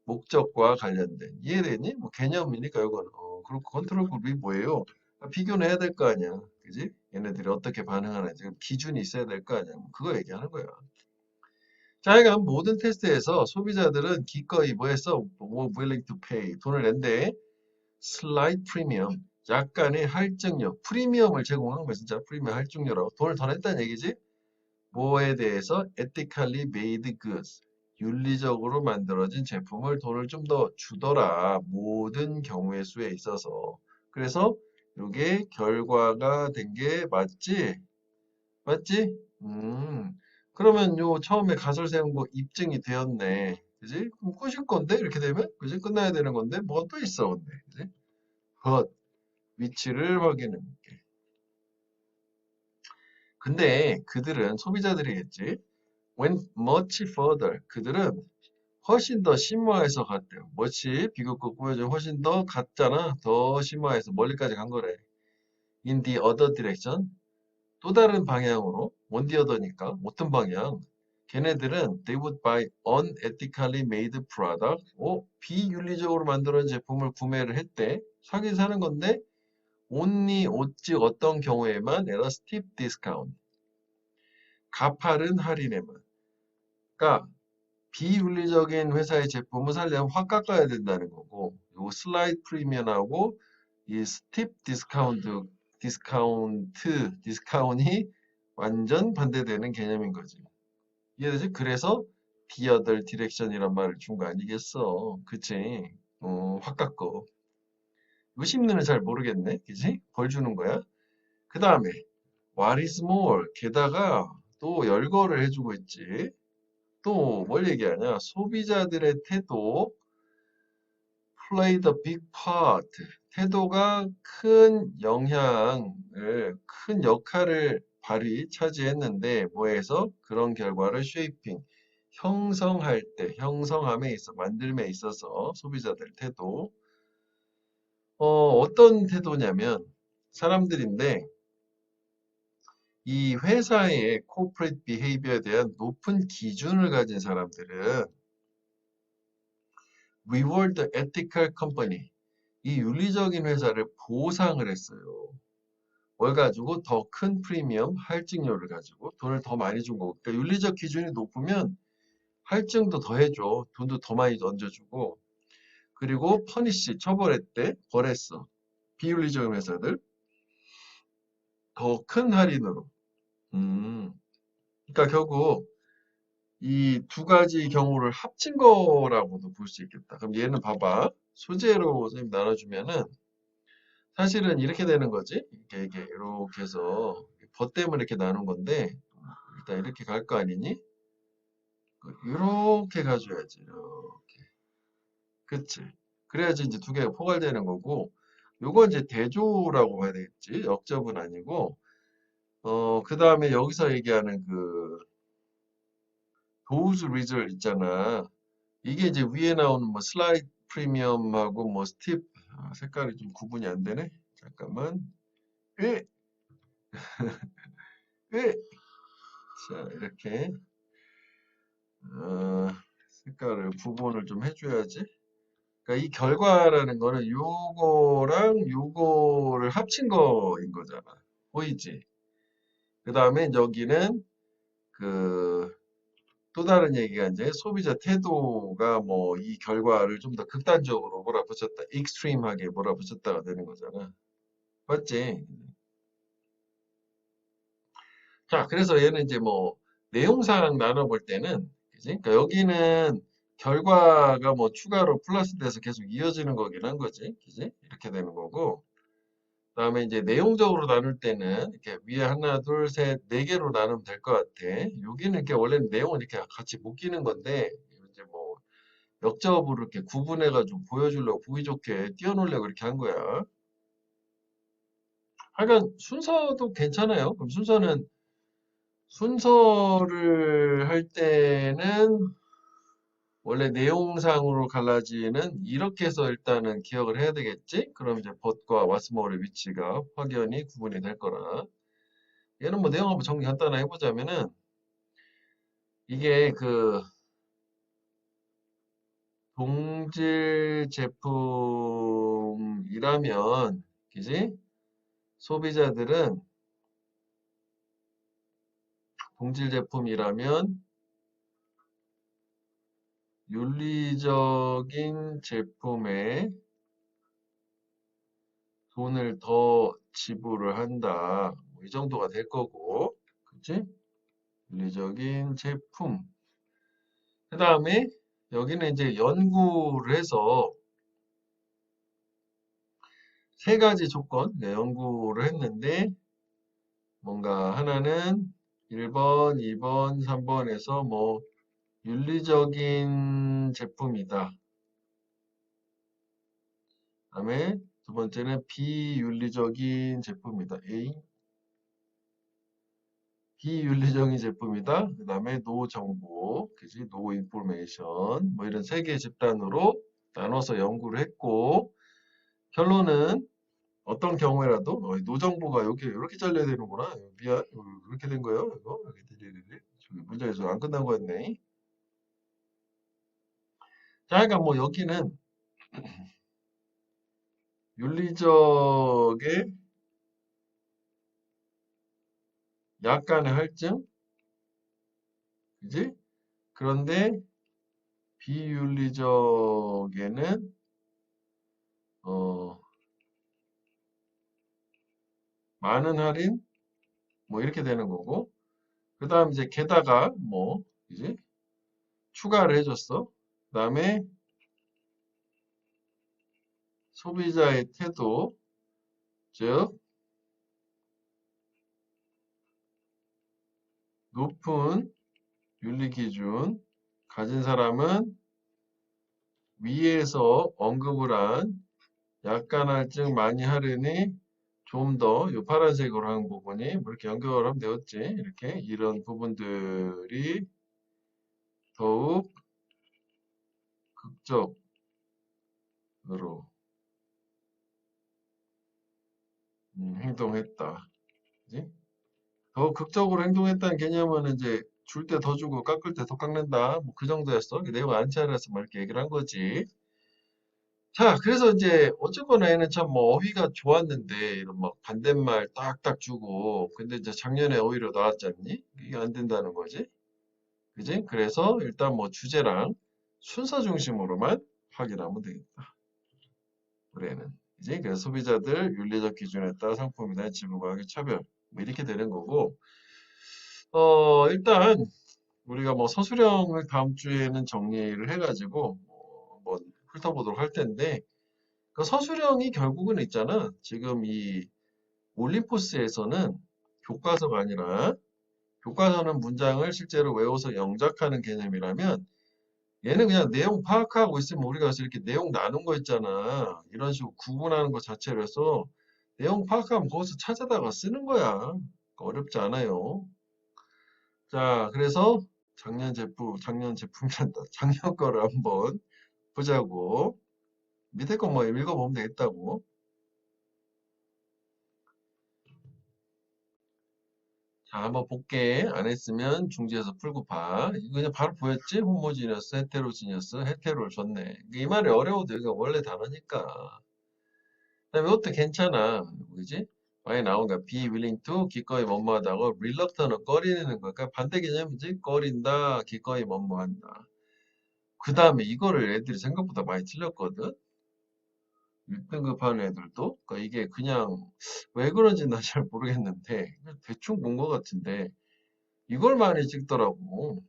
목적과 관련된. 이해되니? 뭐 개념이니까 이거는. 그리고 컨트롤 그룹이 뭐예요? 비교는 해야 될 거 아니야. 그지? 얘네들이 어떻게 반응하는지 기준이 있어야 될 거 아니야. 뭐 그거 얘기하는 거야. 자, 하여간 모든 테스트에서 소비자들은 기꺼이 뭐 했어? 뭐 willing to pay. 돈을 낸대. slight premium. 약간의 할증료. 프리미엄을 제공한 거야. 진짜 프리미엄 할증료라고. 돈을 더 냈다는 얘기지? 뭐에 대해서 ethically made goods. 윤리적으로 만들어진 제품을 돈을 좀 더 주더라. 모든 경우의 수에 있어서. 그래서 이게 결과가 된 게 맞지? 맞지? 그러면 요 처음에 가설 세운 거 입증이 되었네. 그지? 그럼 끝일 건데? 이렇게 되면? 그지? 끝나야 되는 건데? 뭐가 또 있어, 근데. 그지? but 위치를 확인해 볼게. 근데 그들은 소비자들이겠지. went much further. 그들은 훨씬 더 심화해서 갔대요. much 비교급 보여줘 훨씬 더 갔잖아. 더 심화해서 멀리까지 간 거래. in the other direction. 또 다른 방향으로 원디 어더니까 어떤 방향? 걔네들은 they would buy unethically made product. 비윤리적으로 만들어진 제품을 구매를 했대. 사긴 사는 건데 only 오직 어떤 경우에만 at a steep discount. 가파른 할인에만. 그러니까 비윤리적인 회사의 제품을 사려면 확 깎아야 된다는 거고 요 슬라이드 프리미엄하고 이 스팁 디스카운트이 완전 반대되는 개념인 거지. 이해되지? 그래서 the other direction이란 말을 준 거 아니겠어. 그치? 확 깎어. 의심는 잘 모르겠네. 그치? 벌 주는 거야. 그 다음에 what is more 게다가 또 열거를 해주고 있지. 또 뭘 얘기하냐? 소비자들의 태도 play the big part. 태도가 큰 역할을 차지했는데 뭐에서 그런 결과를 shaping 형성할 때 형성함에 있어 만들m에 있어서 소비자들 태도 어떤 태도냐면 사람들인데 이 회사의 corporate behavior에 대한 높은 기준을 가진 사람들은 reward the ethical company 이 윤리적인 회사를 보상을 했어요. 뭘 가지고 더 큰 프리미엄 할증료를 가지고 돈을 더 많이 준 거고 그러니까 윤리적 기준이 높으면 할증도 더 해줘. 돈도 더 많이 얹어주고 그리고 퍼니시 처벌했대. 벌했어. 비윤리적인 회사들 더 큰 할인으로. 음. 그러니까 결국 이 두 가지 경우를 합친 거라고도 볼 수 있겠다. 그럼 얘는 봐봐. 소재로 선생님 나눠주면은 사실은 이렇게 되는 거지. 이렇게 해서 버 때문에 이렇게 나눈 건데 일단 이렇게 갈 거 아니니? 이렇게 가줘야지. 이렇게. 그치? 그래야지 이제 두 개가 포괄되는 거고 요건 이제 대조라고 봐야 되겠지. 역접은 아니고 그 다음에 여기서 얘기하는 그 those result 있잖아. 이게 이제 위에 나오는 뭐 슬라이드 프리미엄하고 뭐 스팁 색깔이 좀 구분이 안 되네. 잠깐만. 에, 에. 자, 이렇게. 색깔을 구분을 좀 해줘야지. 그러니까 이 결과라는 거는 요거랑 요거를 합친 거인 거잖아. 보이지? 그 다음에 여기는 그 또 다른 얘기가 이제 소비자 태도가 뭐 이 결과를 좀 더 극단적으로 몰아붙였다, 익스트림하게 몰아붙였다가 되는 거잖아. 맞지? 자, 그래서 얘는 이제 뭐 내용상 나눠볼 때는, 그지? 그러니까 여기는 결과가 뭐 추가로 플러스 돼서 계속 이어지는 거긴 한 거지, 그지? 이렇게 되는 거고. 그다음에 이제 내용적으로 나눌 때는 이렇게 위에 하나, 둘, 셋, 네 개로 나누면 될 것 같아. 여기는 이렇게 원래는 내용을 이렇게 같이 묶이는 건데 이제 뭐 역접으로 이렇게 구분해가지고 보여주려고 보기 좋게 띄워놓으려고 이렇게 한 거야. 하여간 순서도 괜찮아요. 그럼 순서를 할 때는 원래 내용상으로 갈라지는 이렇게 해서 일단은 기억을 해야 되겠지? 그럼 이제 벗과 왓스모어의 위치가 확연히 구분이 될 거라. 얘는 뭐 내용 한번 정리 간단하게 해보자면은 이게 그 동질 제품이라면, 그지? 소비자들은 동질 제품이라면 윤리적인 제품에 돈을 더 지불을 한다. 뭐이 정도가 될 거고, 그치? 윤리적인 제품. 그 다음에 여기는 이제 연구를 해서 세 가지 조건, 네, 연구를 했는데 뭔가 하나는 1번, 2번, 3번에서 뭐 윤리적인 제품이다. 그다음에 두 번째는 비윤리적인 제품이다. A. 비윤리적인 제품이다. 그 다음에 노 정보, 그지? 노 인포메이션. 뭐 이런 세 개 집단으로 나눠서 연구를 했고, 결론은 어떤 경우에라도 노 정보가 여기 이렇게 잘려야 되는구나. 미안, 그렇게 된 거예요. 이거 여기 저기 문제에서 안 끝난 거였네. 자, 그러니까 뭐 여기는 윤리적의 약간의 할증, 그지? 그런데 비윤리적에는 어, 많은 할인, 뭐 이렇게 되는 거고, 그 다음 이제 게다가 뭐 이제 추가를 해줬어. 그 다음에 소비자의 태도, 즉 높은 윤리 기준 가진 사람은 위에서 언급을 한 약간 할증 많이 할인이 좀 더 이 파란색으로 한 부분이 뭐 이렇게 연결을 하면 되었지. 이렇게 이런 부분들이 더욱 극적으로, 행동했다. 그지? 더 극적으로 행동했다는 개념은 이제 줄 때 더 주고 깎을 때 더 깎는다. 뭐 그 정도였어. 그 내용 안 차려서 뭐 이렇게 얘기를 한 거지. 자, 그래서 이제 어쨌거나 얘는 참 뭐 어휘가 좋았는데 이런 막 반대말 딱딱 주고 근데 이제 작년에 오히려 나왔지 않니? 이게 안 된다는 거지. 그지? 그래서 일단 뭐 주제랑 순서 중심으로만 확인하면 되겠다. 올해는. 그지? 그래서 소비자들 윤리적 기준에 따라 상품에 대한 지불 가격 차별 뭐 이렇게 되는 거고 일단 우리가 뭐 서술형을 다음 주에는 정리를 해가지고 한번 훑어보도록 할 텐데 그 서술형이 결국은 있잖아. 지금 이 올림포스에서는 교과서가 아니라 교과서는 문장을 실제로 외워서 영작하는 개념이라면 얘는 그냥 내용 파악하고 있으면 우리가 그래서 이렇게 내용 나눈 거 있잖아. 이런 식으로 구분하는 것 자체로 해서 내용 파악하면 거기서 찾아다가 쓰는 거야. 그러니까 어렵지 않아요. 자, 그래서 작년 제품이란다. 작년 거를 한번 보자고. 밑에 거 뭐 읽어보면 되겠다고. 자, 한번 볼게. 안 했으면 중지해서 풀고 봐. 이거 그냥 바로 보였지? 호모지니어스, 헤테로지니어스, 헤테로를 줬네. 이 말이 어려워도 여기가 원래 단어니까. 그다음에 이것도 괜찮아. 그지? 많이 나온 거야. be willing to, 기꺼이 뭐뭐하다고, reluctant은 꺼리는 거야. 그러니까 반대 개념이지? 꺼린다, 기꺼이 뭐뭐한다. 그 다음에 이거를 애들이 생각보다 많이 틀렸거든? 1등급 하는 애들도. 그러니까 이게 그냥 왜 그런지 난 잘 모르겠는데, 그냥 대충 본 것 같은데, 이걸 많이 찍더라고.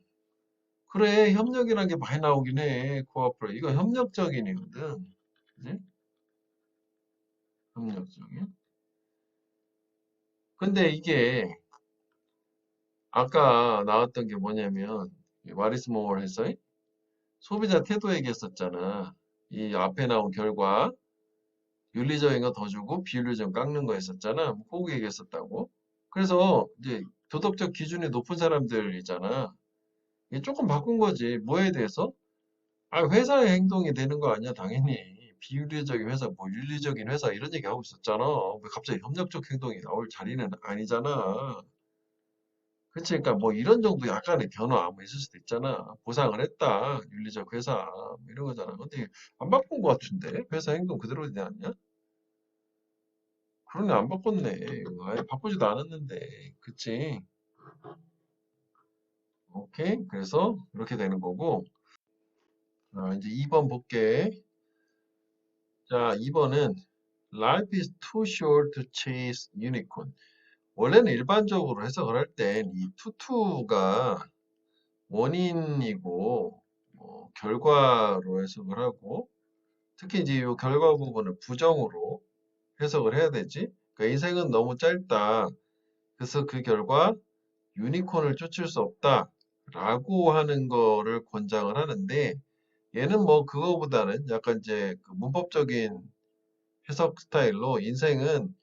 그래, 협력이란 게 많이 나오긴 해. 코어프레. 이거 협력적인이거든. 그지? 협력적인. 근데 이게 아까 나왔던 게 뭐냐면 와리스 모어 해서 소비자 태도 얘기했었잖아. 이 앞에 나온 결과 윤리적인 거 더 주고 비윤리적인 거 깎는 거 했었잖아. 그 얘기했었다고. 그래서 이제 도덕적 기준이 높은 사람들이잖아. 이게 조금 바꾼 거지. 뭐에 대해서? 아, 회사의 행동이 되는 거 아니야, 당연히. 비윤리적인 회사, 뭐 윤리적인 회사 이런 얘기 하고 있었잖아. 왜 갑자기 협력적 행동이 나올 자리는 아니잖아. 그치? 그러니까 뭐 이런 정도 약간의 변화 뭐 있을 수도 있잖아. 보상을 했다. 윤리적 회사 뭐 이런 거잖아. 근데 안 바꾼 것 같은데? 회사 행동 그대로 되지 않냐? 그러네, 안 바꿨네. 아예 바꾸지도 않았는데. 그치? 오케이. 그래서 이렇게 되는 거고. 이제 2번 볼게. 자, 2번은 Life is too short to chase unicorn. 원래는 일반적으로 해석을 할 땐 이 투투가 원인이고 결과로 해석을 하고 특히 이제 이 결과 부분을 부정으로 해석을 해야 되지. 그러니까 인생은 너무 짧다. 그래서 그 결과 유니콘을 쫓을 수 없다. 라고 하는 거를 권장을 하는데 얘는 뭐 그거보다는 약간 이제 그 문법적인 해석 스타일로 인생은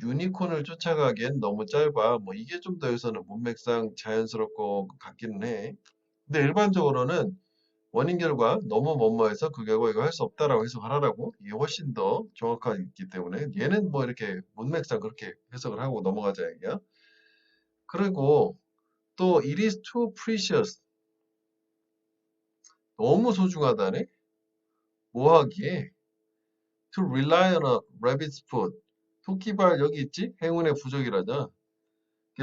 유니콘을 쫓아가기엔 너무 짧아. 뭐 이게 좀 더 여기서는 문맥상 자연스럽고 같기는 해. 근데 일반적으로는 원인 결과 너무 뭐뭐해서 그 결과 이거 할 수 없다라고 해석을 하라고 이게 훨씬 더 정확하기 때문에 얘는 뭐 이렇게 문맥상 그렇게 해석을 하고 넘어가자 얘기야. 그리고 또 it is too precious 너무 소중하다네. 뭐 하기에 to rely on a rabbit's foot 토끼발 여기 있지? 행운의 부적이라자.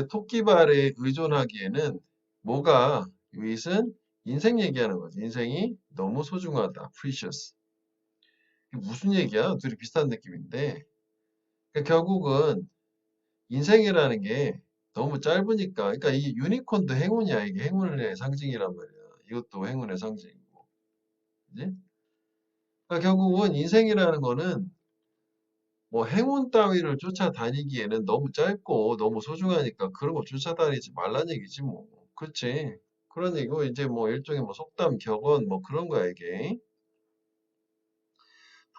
토끼발에 의존하기에는 뭐가 이것은 인생 얘기하는 거지. 인생이 너무 소중하다. precious. 이게 무슨 얘기야? 둘이 비슷한 느낌인데. 그러니까 결국은 인생이라는 게 너무 짧으니까. 그러니까 이 유니콘도 행운이야. 이게 행운의 상징이란 말이야. 이것도 행운의 상징이고. 그지? 그러니까 결국은 인생이라는 거는 뭐 행운 따위를 쫓아다니기에는 너무 짧고 너무 소중하니까 그런 거 쫓아다니지 말란 얘기지 뭐. 그치? 그런 얘기고 이제 뭐 일종의 뭐 속담 격언 뭐 그런 거야 이게.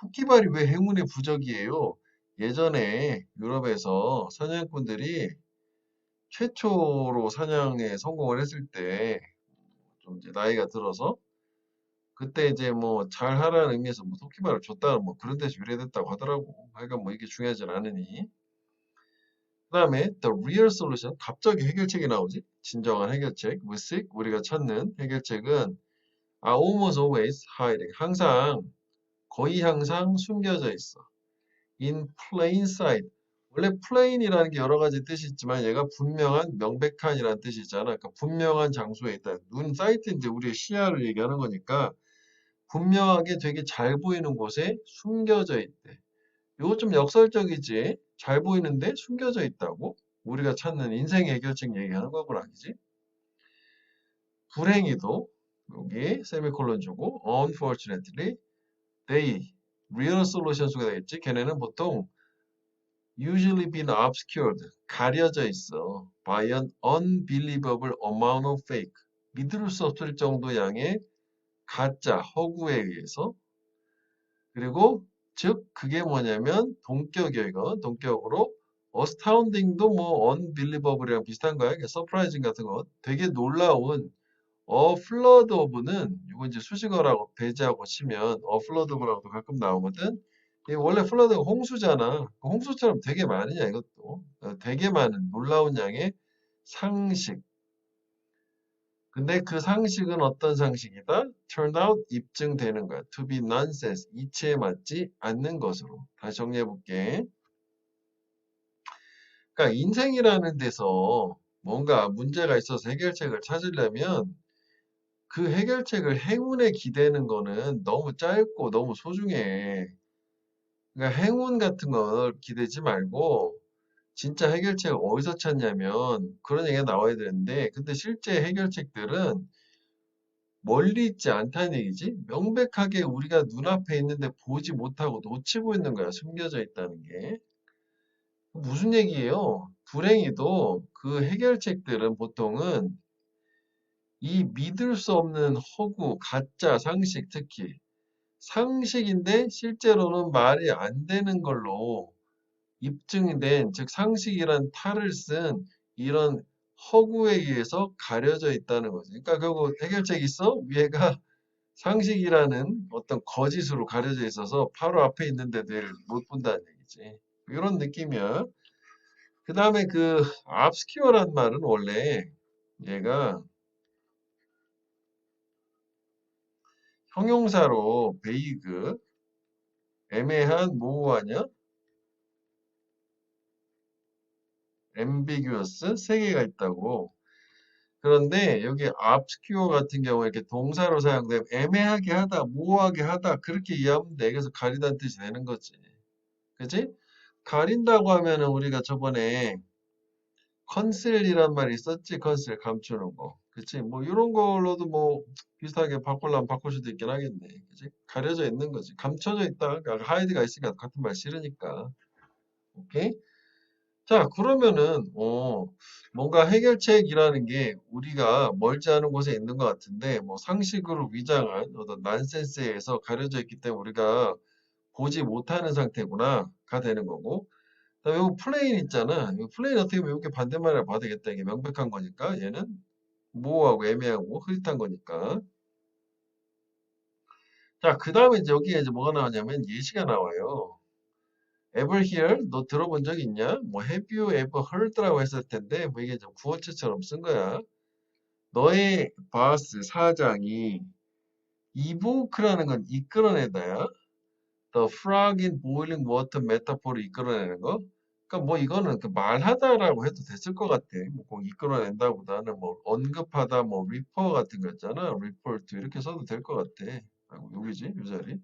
토끼발이 왜 행운의 부적이에요? 예전에 유럽에서 사냥꾼들이 최초로 사냥에 성공을 했을 때 좀 이제 나이가 들어서 그때 이제 뭐 잘하라는 의미에서 뭐 토끼발을 줬다 뭐 그런 데서 유래됐다고 하더라고. 하여간 뭐 이게 중요하진 않으니. 그다음에 the real solution 갑자기 해결책이 나오지. 진정한 해결책. we seek 우리가 찾는 해결책은 are almost always hiding 항상 거의 항상 숨겨져 있어. in plain sight 원래 plain이라는 게 여러 가지 뜻이 있지만 얘가 분명한 명백한이라는 뜻이 있잖아. 그러니까 분명한 장소에 있다. 눈 사이트 이제 우리의 시야를 얘기하는 거니까 분명하게 되게 잘 보이는 곳에 숨겨져 있대. 이거 좀 역설적이지. 잘 보이는데 숨겨져 있다고? 우리가 찾는 인생 해결책 얘기하는 거구나, 그지? 불행히도 여기 세미콜론 주고 unfortunately they real solutions가 되겠지. 걔네는 보통 usually been obscured 가려져 있어 by an unbelievable amount of fake 믿을 수 없을 정도 양의 가짜 허구에 의해서 그리고 즉 그게 뭐냐면 동격이에요. 이거 동격으로 astounding도 뭐 unbelievable이랑 비슷한 거야. surprising 같은 거 되게 놀라운 a flood of는 이거 이제 수식어라고 배제하고 치면 a flood of라고도 가끔 나오거든. 이게 원래 flood가 홍수잖아. 그 홍수처럼 되게 많으냐 이것도 되게 많은 놀라운 양의 상식. 근데 그 상식은 어떤 상식이다? Turned out 입증되는 거야. To be nonsense. 이치에 맞지 않는 것으로. 다시 정리해 볼게. 그러니까 인생이라는 데서 뭔가 문제가 있어서 해결책을 찾으려면 그 해결책을 행운에 기대는 거는 너무 짧고 너무 소중해. 그러니까 행운 같은 걸 기대지 말고 진짜 해결책을 어디서 찾냐면 그런 얘기가 나와야 되는데 근데 실제 해결책들은 멀리 있지 않다는 얘기지. 명백하게 우리가 눈앞에 있는데 보지 못하고 놓치고 있는 거야. 숨겨져 있다는 게. 무슨 얘기예요? 불행히도 그 해결책들은 보통은 이 믿을 수 없는 허구, 가짜 상식 특히 상식인데 실제로는 말이 안 되는 걸로 입증이 된, 즉 상식이란 탈을 쓴 이런 허구에 의해서 가려져 있다는 거죠. 그러니까 결국 해결책이 있어? 위에가 상식이라는 어떤 거짓으로 가려져 있어서 바로 앞에 있는데도 얘를 못 본다는 얘기지. 이런 느낌이야. 그 다음에 그 obscure란 말은 원래 얘가 형용사로 vague, 애매한, 모호하냐, ambiguous 세 개가 있다고. 그런데 여기 obscure 같은 경우에 이렇게 동사로 사용되면 애매하게 하다, 모호하게 하다 그렇게 이해하면 돼. 그래서 가리다는 뜻이 되는 거지. 그치? 가린다고 하면은 우리가 저번에 컨실이란 말이 있었지. 컨실 감추는 거. 그치? 뭐 이런 걸로도 뭐 비슷하게 바꾸려면 바꿀 수도 있긴 하겠네. 그치? 가려져 있는 거지. 감춰져 있다. 그러니까 하이드가 있으니까 같은 말 싫으니까. 오케이? 자, 그러면은 뭔가 해결책이라는 게 우리가 멀지 않은 곳에 있는 것 같은데 뭐 상식으로 위장한 어떤 난센스에 의해서 가려져 있기 때문에 우리가 보지 못하는 상태구나가 되는 거고 그다음에 이 플레인 있잖아. 이 플레인 어떻게 보면 이게 반대말이라 봐도 되겠다. 이게 명백한 거니까 얘는 모호하고 애매하고 흐릿한 거니까. 자, 그 다음에 이제 여기에 이제 뭐가 나오냐면 예시가 나와요. ever hear? 너 들어본 적 있냐? 뭐 have you ever heard라고 했을 텐데 뭐 이게 좀 구어체처럼 쓴 거야. 너의 바스 사장이 evoke라는 건 이끌어내다야. The frog in boiling water 메타포를 이끌어내는 거. 그러니까 뭐 이거는 그 말하다라고 해도 됐을 것 같아. 뭐꼭 이끌어낸다보다는 뭐 언급하다, 뭐 refer 같은 거 있잖아. report 이렇게 써도 될 것 같아. 아이고, 여기지, 이 자리.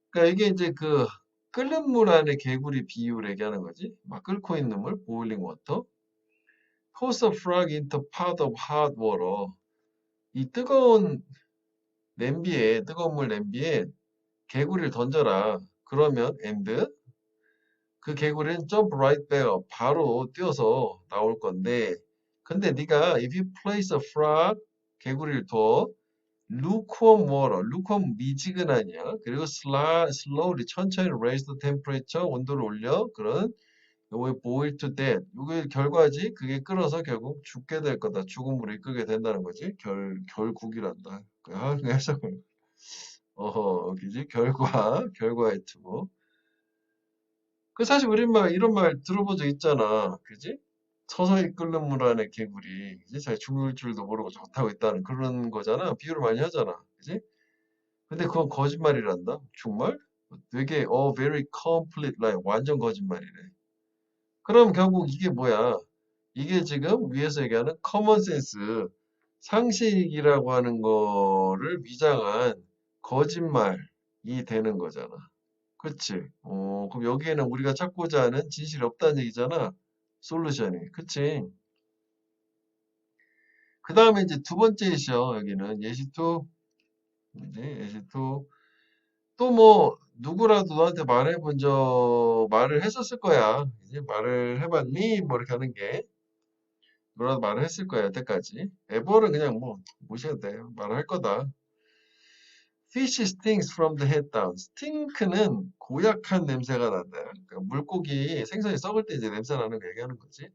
그러니까 이게 이제 그 끓는 물 안에 개구리 비유를 얘기하는 거지. 막 끓고 있는 물, boiling water. Toss a frog into pot of hot water. 이 뜨거운 물 냄비에 개구리를 던져라. 그러면 and 그 개구리는 jump right back up. 바로 뛰어서 나올 건데 근데 네가 if you place a frog 개구리를 둬 lukewarm water, lukewarm 미지근하냐 그리고 slowly 천천히 raise the temperature 온도를 올려 그런 요거 boil to death 요게 결과지 그게 끓어서 결국 죽게 될 거다 죽음으로 이끌게 된다는 거지 결국이란다 그 해석을 그지 결과의 투구 그 사실 우리 말 이런 말 들어본 적 있잖아. 그지? 서서히 끓는 물 안에 개구리. 그지? 잘 죽을 줄도 모르고 좋다고 있다는 그런 거잖아. 비유를 많이 하잖아. 그지? 근데 그건 거짓말이란다. 정말? 되게 very complete lie. 완전 거짓말이래. 그럼 결국 이게 뭐야? 이게 지금 위에서 얘기하는 common sense 상식이라고 하는 거를 위장한 거짓말이 되는 거잖아. 그치? 그럼 여기에는 우리가 찾고자 하는 진실이 없다는 얘기잖아. 솔루션이. 그치? 그 다음에 이제 두 번째 예시요. 여기는 예시2. 이제 예시2. 또 뭐, 누구라도 너한테 말을 했었을 거야. 이제 말을 해봤니? 뭐 이렇게 하는 게. 누구라도 말을 했을 거야, 여태까지. 에버는 그냥 뭐, 무시해도 돼. 말을 할 거다. Fish stinks from the head down. 스팅크는 고약한 냄새가 난다. 그러니까 물고기 생선이 썩을 때 이제 냄새 나는 거 얘기하는 거지.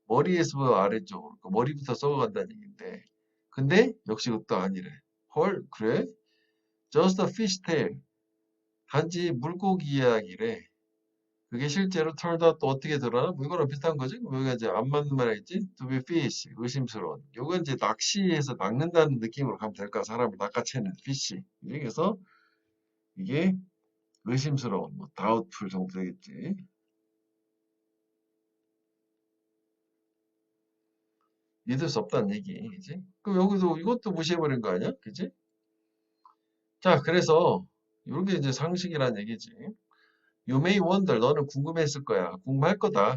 머리에서 아래쪽으로 그러니까 머리부터 썩어간다는 얘기인데. 근데 역시 그것도 아니래. 헐, 그래? Just a fish tail. 단지 물고기 이야기래. 그게 실제로 turned out 또 어떻게 드러나? 뭐 이거랑 비슷한 거지? 뭐 여기가 이제 안 맞는 말 했지? to be fish, 의심스러운. 요건 이제 낚시에서 낚는다는 느낌으로 가면 될까? 사람을 낚아채는 fish. 그래서 이게 의심스러운, 뭐 doubtful 정도 되겠지. 믿을 수 없다는 얘기지. 그럼 여기도 이것도 무시해버린 거 아니야? 그지? 자, 그래서 이게 이제 상식이란 얘기지. You may wonder, 너는 궁금했을 거야. 궁금할 거다.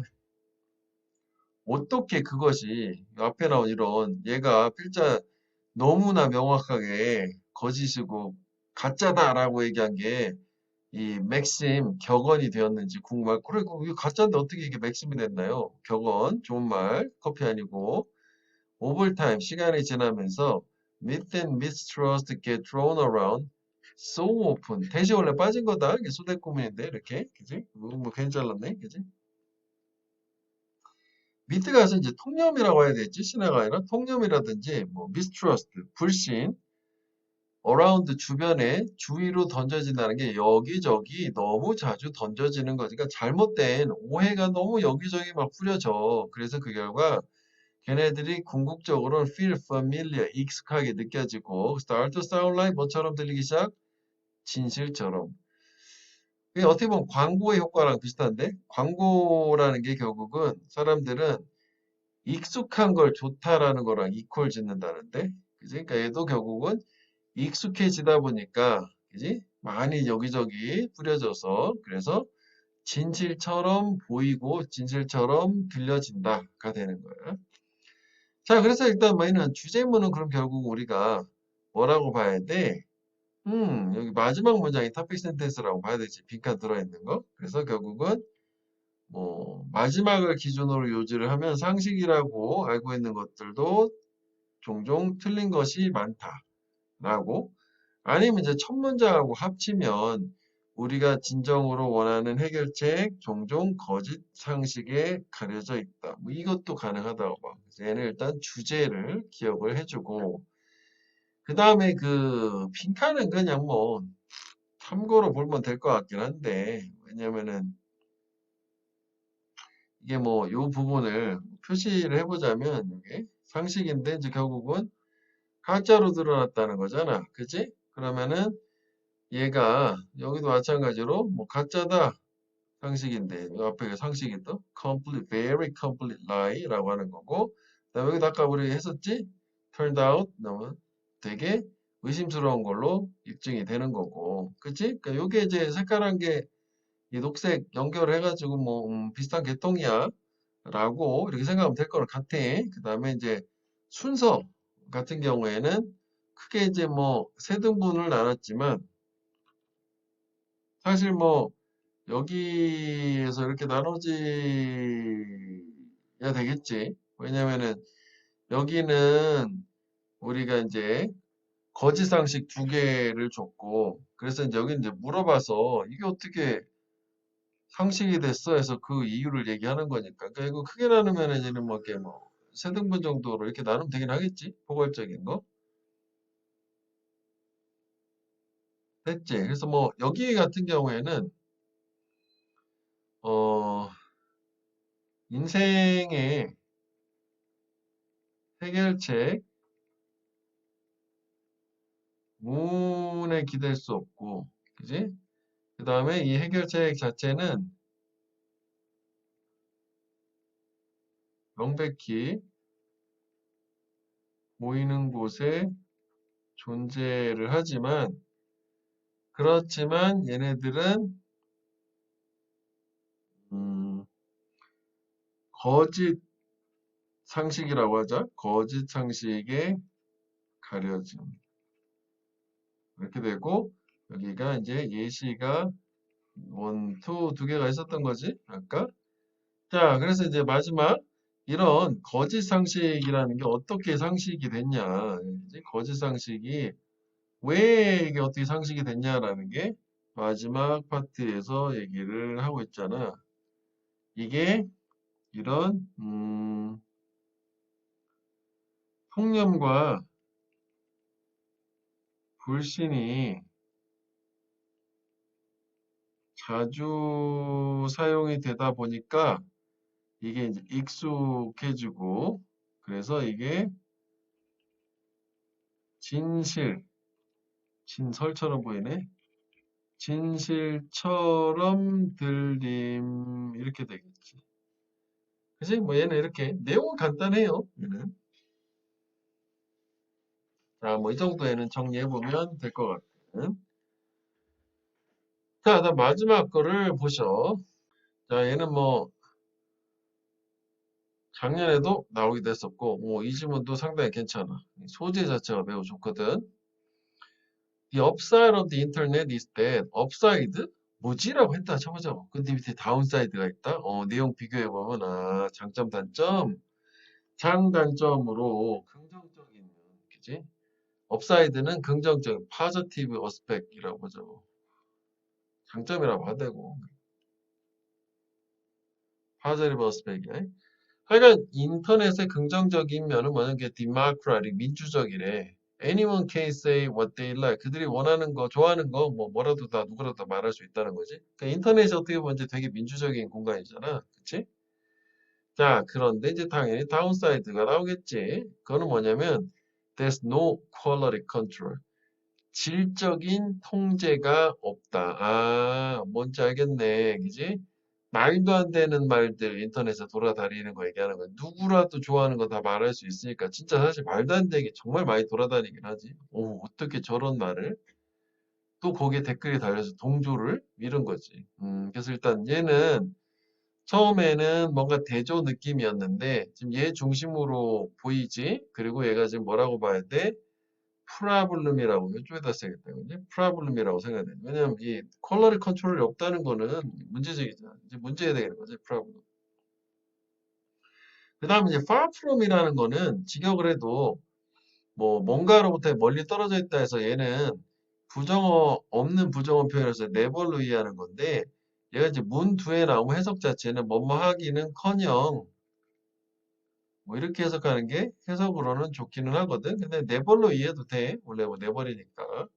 어떻게 그것이 앞에 나온 이런 얘가 필자 너무나 명확하게 거짓이고 가짜다라고 얘기한 게 이 맥심 격언이 되었는지 궁금할. 그리고 이게 가짜인데 어떻게 이게 맥심이 됐나요? 격언, 좋은 말, 커피 아니고. Over time, 시간이 지나면서 myth and mistrust get thrown around so often. 대시 원래 빠진 거다. 이게 소대꾸문인데 이렇게, 그지? 뭐 괜히 잘랐네, 그지? 미트가 서 이제 통념이라고 해야 되지, 신화가 아니라 통념이라든지 뭐 mistrust, 불신, around 주변에 주위로 던져진다는 게 여기저기 너무 자주 던져지는 거지. 그러니까 잘못된 오해가 너무 여기저기 막 뿌려져. 그래서 그 결과 걔네들이 궁극적으로 feel familiar, 익숙하게 느껴지고 start to sound like 뭐처럼 들리기 시작? 진실처럼. 이게 어떻게 보면 광고의 효과랑 비슷한데 광고라는 게 결국은 사람들은 익숙한 걸 좋다라는 거랑 이퀄 짓는다는데 그지? 그러니까 얘도 결국은 익숙해지다 보니까 그지? 많이 여기저기 뿌려져서 그래서 진실처럼 보이고 진실처럼 들려진다가 되는 거야. 자, 그래서 일단 뭐는 주제문은 그럼 결국 우리가 뭐라고 봐야 돼? 여기 마지막 문장이 topic sentence라고 봐야 되지. 빈칸 들어있는 거. 그래서 결국은 뭐 마지막을 기준으로 요지를 하면 상식이라고 알고 있는 것들도 종종 틀린 것이 많다라고. 아니면 이제 첫 문장하고 합치면 우리가 진정으로 원하는 해결책 종종 거짓 상식에 가려져 있다. 뭐 이것도 가능하다고 봐. 그래서 얘는 일단 주제를 기억을 해주고 그 다음에 그 빈칸은 그냥 뭐 참고로 보면 될 것 같긴 한데 왜냐면은 이게 뭐 요 부분을 표시를 해보자면 이게 상식인데 이제 결국은 가짜로 드러났다는 거잖아. 그치? 그러면은 얘가 여기도 마찬가지로 뭐 가짜다 상식인데 이 앞에 상식이 또 complete, very complete lie라고 하는 거고 그다음에 여기도 아까 우리 했었지? turned out 너무 되게 의심스러운 걸로 입증이 되는 거고 그치? 그러니까 요게 이제 색깔한 게 이 녹색 연결해가지고 뭐 비슷한 계통이야 라고 이렇게 생각하면 될 것 같아. 그 다음에 이제 순서 같은 경우에는 크게 이제 뭐 세 등분을 나눴지만 사실 뭐 여기에서 이렇게 나눠져야 되겠지. 왜냐면은 여기는 우리가 이제 거짓상식 두 개를 줬고 그래서 이제 여기 이제 물어봐서 이게 어떻게 상식이 됐어 해서 그 이유를 얘기하는 거니까. 그러니까 이거 크게 나누면 이제는 뭐 이렇게 뭐 세 등분 정도로 이렇게 나누면 되긴 하겠지. 포괄적인 거. 됐지. 그래서 뭐 여기 같은 경우에는 어 인생의 해결책 문에 기댈 수 없고, 그지? 그 다음에 이 해결책 자체는 명백히 보이는 곳에 존재를 하지만, 그렇지만 얘네들은 음, 거짓 상식이라고 하자. 거짓 상식에 가려짐. 이렇게 되고 여기가 이제 예시가 원, 투, 두 개가 있었던 거지. 아까. 자, 그래서 이제 마지막 이런 거짓 상식이라는 게 어떻게 상식이 됐냐. 이제 거짓 상식이 왜 이게 어떻게 상식이 됐냐라는 게 마지막 파트에서 얘기를 하고 있잖아. 이게 이런 통념과 불신이 자주 사용이 되다 보니까 이게 이제 익숙해지고 그래서 이게 진설처럼 보이네. 진실처럼 들림 이렇게 되겠지. 그지? 뭐 얘는 이렇게 내용은 간단해요. 얘는. 자, 뭐 이 정도에는 정리해 보면 될 것 같은. 자, 다음 마지막 거를 보셔. 자, 얘는 뭐 작년에도 나오기도 했었고, 뭐 이 지문도 상당히 괜찮아. 소재 자체가 매우 좋거든. The upside of the internet is that upside 뭐지라고 했다 쳐보자고. 근데 밑에 다운사이드가 있다. 내용 비교해 보면 장점 단점 장단점으로 긍정적인 면, 그지? 업사이드는 긍정적 positive aspect이라고 하죠. 장점이라고 하되고 positive aspect이야. 하여간 인터넷의 긍정적인 면은 뭐냐면 democratic 민주적이래. Anyone can say what they like. 그들이 원하는 거, 좋아하는 거, 뭐라도 다 누구라도 다 말할 수 있다는 거지. 그러니까 인터넷이 어떻게 보면 이제 되게 민주적인 공간이잖아. 그치? 자, 그런데 이제 당연히 다운사이드가 나오겠지. 그거는 뭐냐면 there's no quality control. 질적인 통제가 없다. 뭔지 알겠네. 그지? 말도 안 되는 말들 인터넷에 돌아다니는 거 얘기하는 거야. 누구라도 좋아하는 거 다 말할 수 있으니까 진짜 사실 말도 안 되게 정말 많이 돌아다니긴 하지. 오, 어떻게 저런 말을? 또 거기에 댓글이 달려서 동조를 이런 거지. 그래서 일단 얘는 처음에는 뭔가 대조 느낌이었는데 지금 얘 중심으로 보이지? 그리고 얘가 지금 뭐라고 봐야 돼? 프라블룸이라고 이쪽에다 써야겠다. 그지? 프라블룸이라고 생각해야 돼. 왜냐면 이 컬러리 컨트롤이 없다는 거는 문제적이잖아. 이제 문제가 되는 거지. 프라블룸. 그 다음에 이제 far from이라는 거는 직역을 해도 뭐 뭔가로부터 멀리 떨어져 있다 해서 얘는 부정어 없는 부정어 표현에서 never로 이해하는 건데 얘가 이제 문 두에 나오면 해석 자체는 뭐뭐 하기는커녕 뭐 이렇게 해석하는 게 해석으로는 좋기는 하거든. 근데 never로 이해해도 돼. 원래 뭐 never이니까.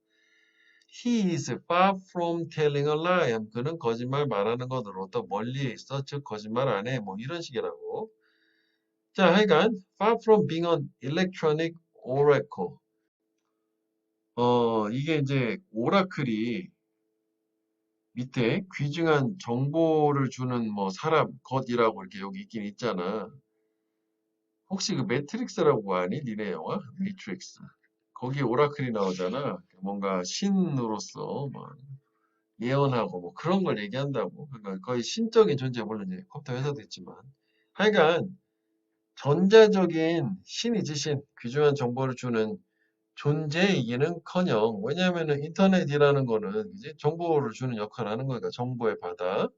He is far from telling a lie. 그는 거짓말 말하는 것으로부터 멀리에 있어. 즉 거짓말 안 해. 뭐 이런 식이라고. 자, 하여간 far from being an electronic oracle. 이게 이제 오라클이 밑에 귀중한 정보를 주는 뭐 사람, 것이라고 이렇게 여기 있긴 있잖아. 혹시 그 매트릭스라고 아니? 니네 영화? 매트릭스. 거기 오라클이 나오잖아. 뭔가 신으로서 막 예언하고 뭐 그런 걸 얘기한다고. 그러니까 거의 신적인 존재, 물론 이제 컴퓨터 회사도 있지만. 하여간 전자적인 신이지 신. 귀중한 정보를 주는 존재이기는커녕 왜냐하면은 인터넷이라는 거는 이제 정보를 주는 역할을 하는 거니까 정보의 바다.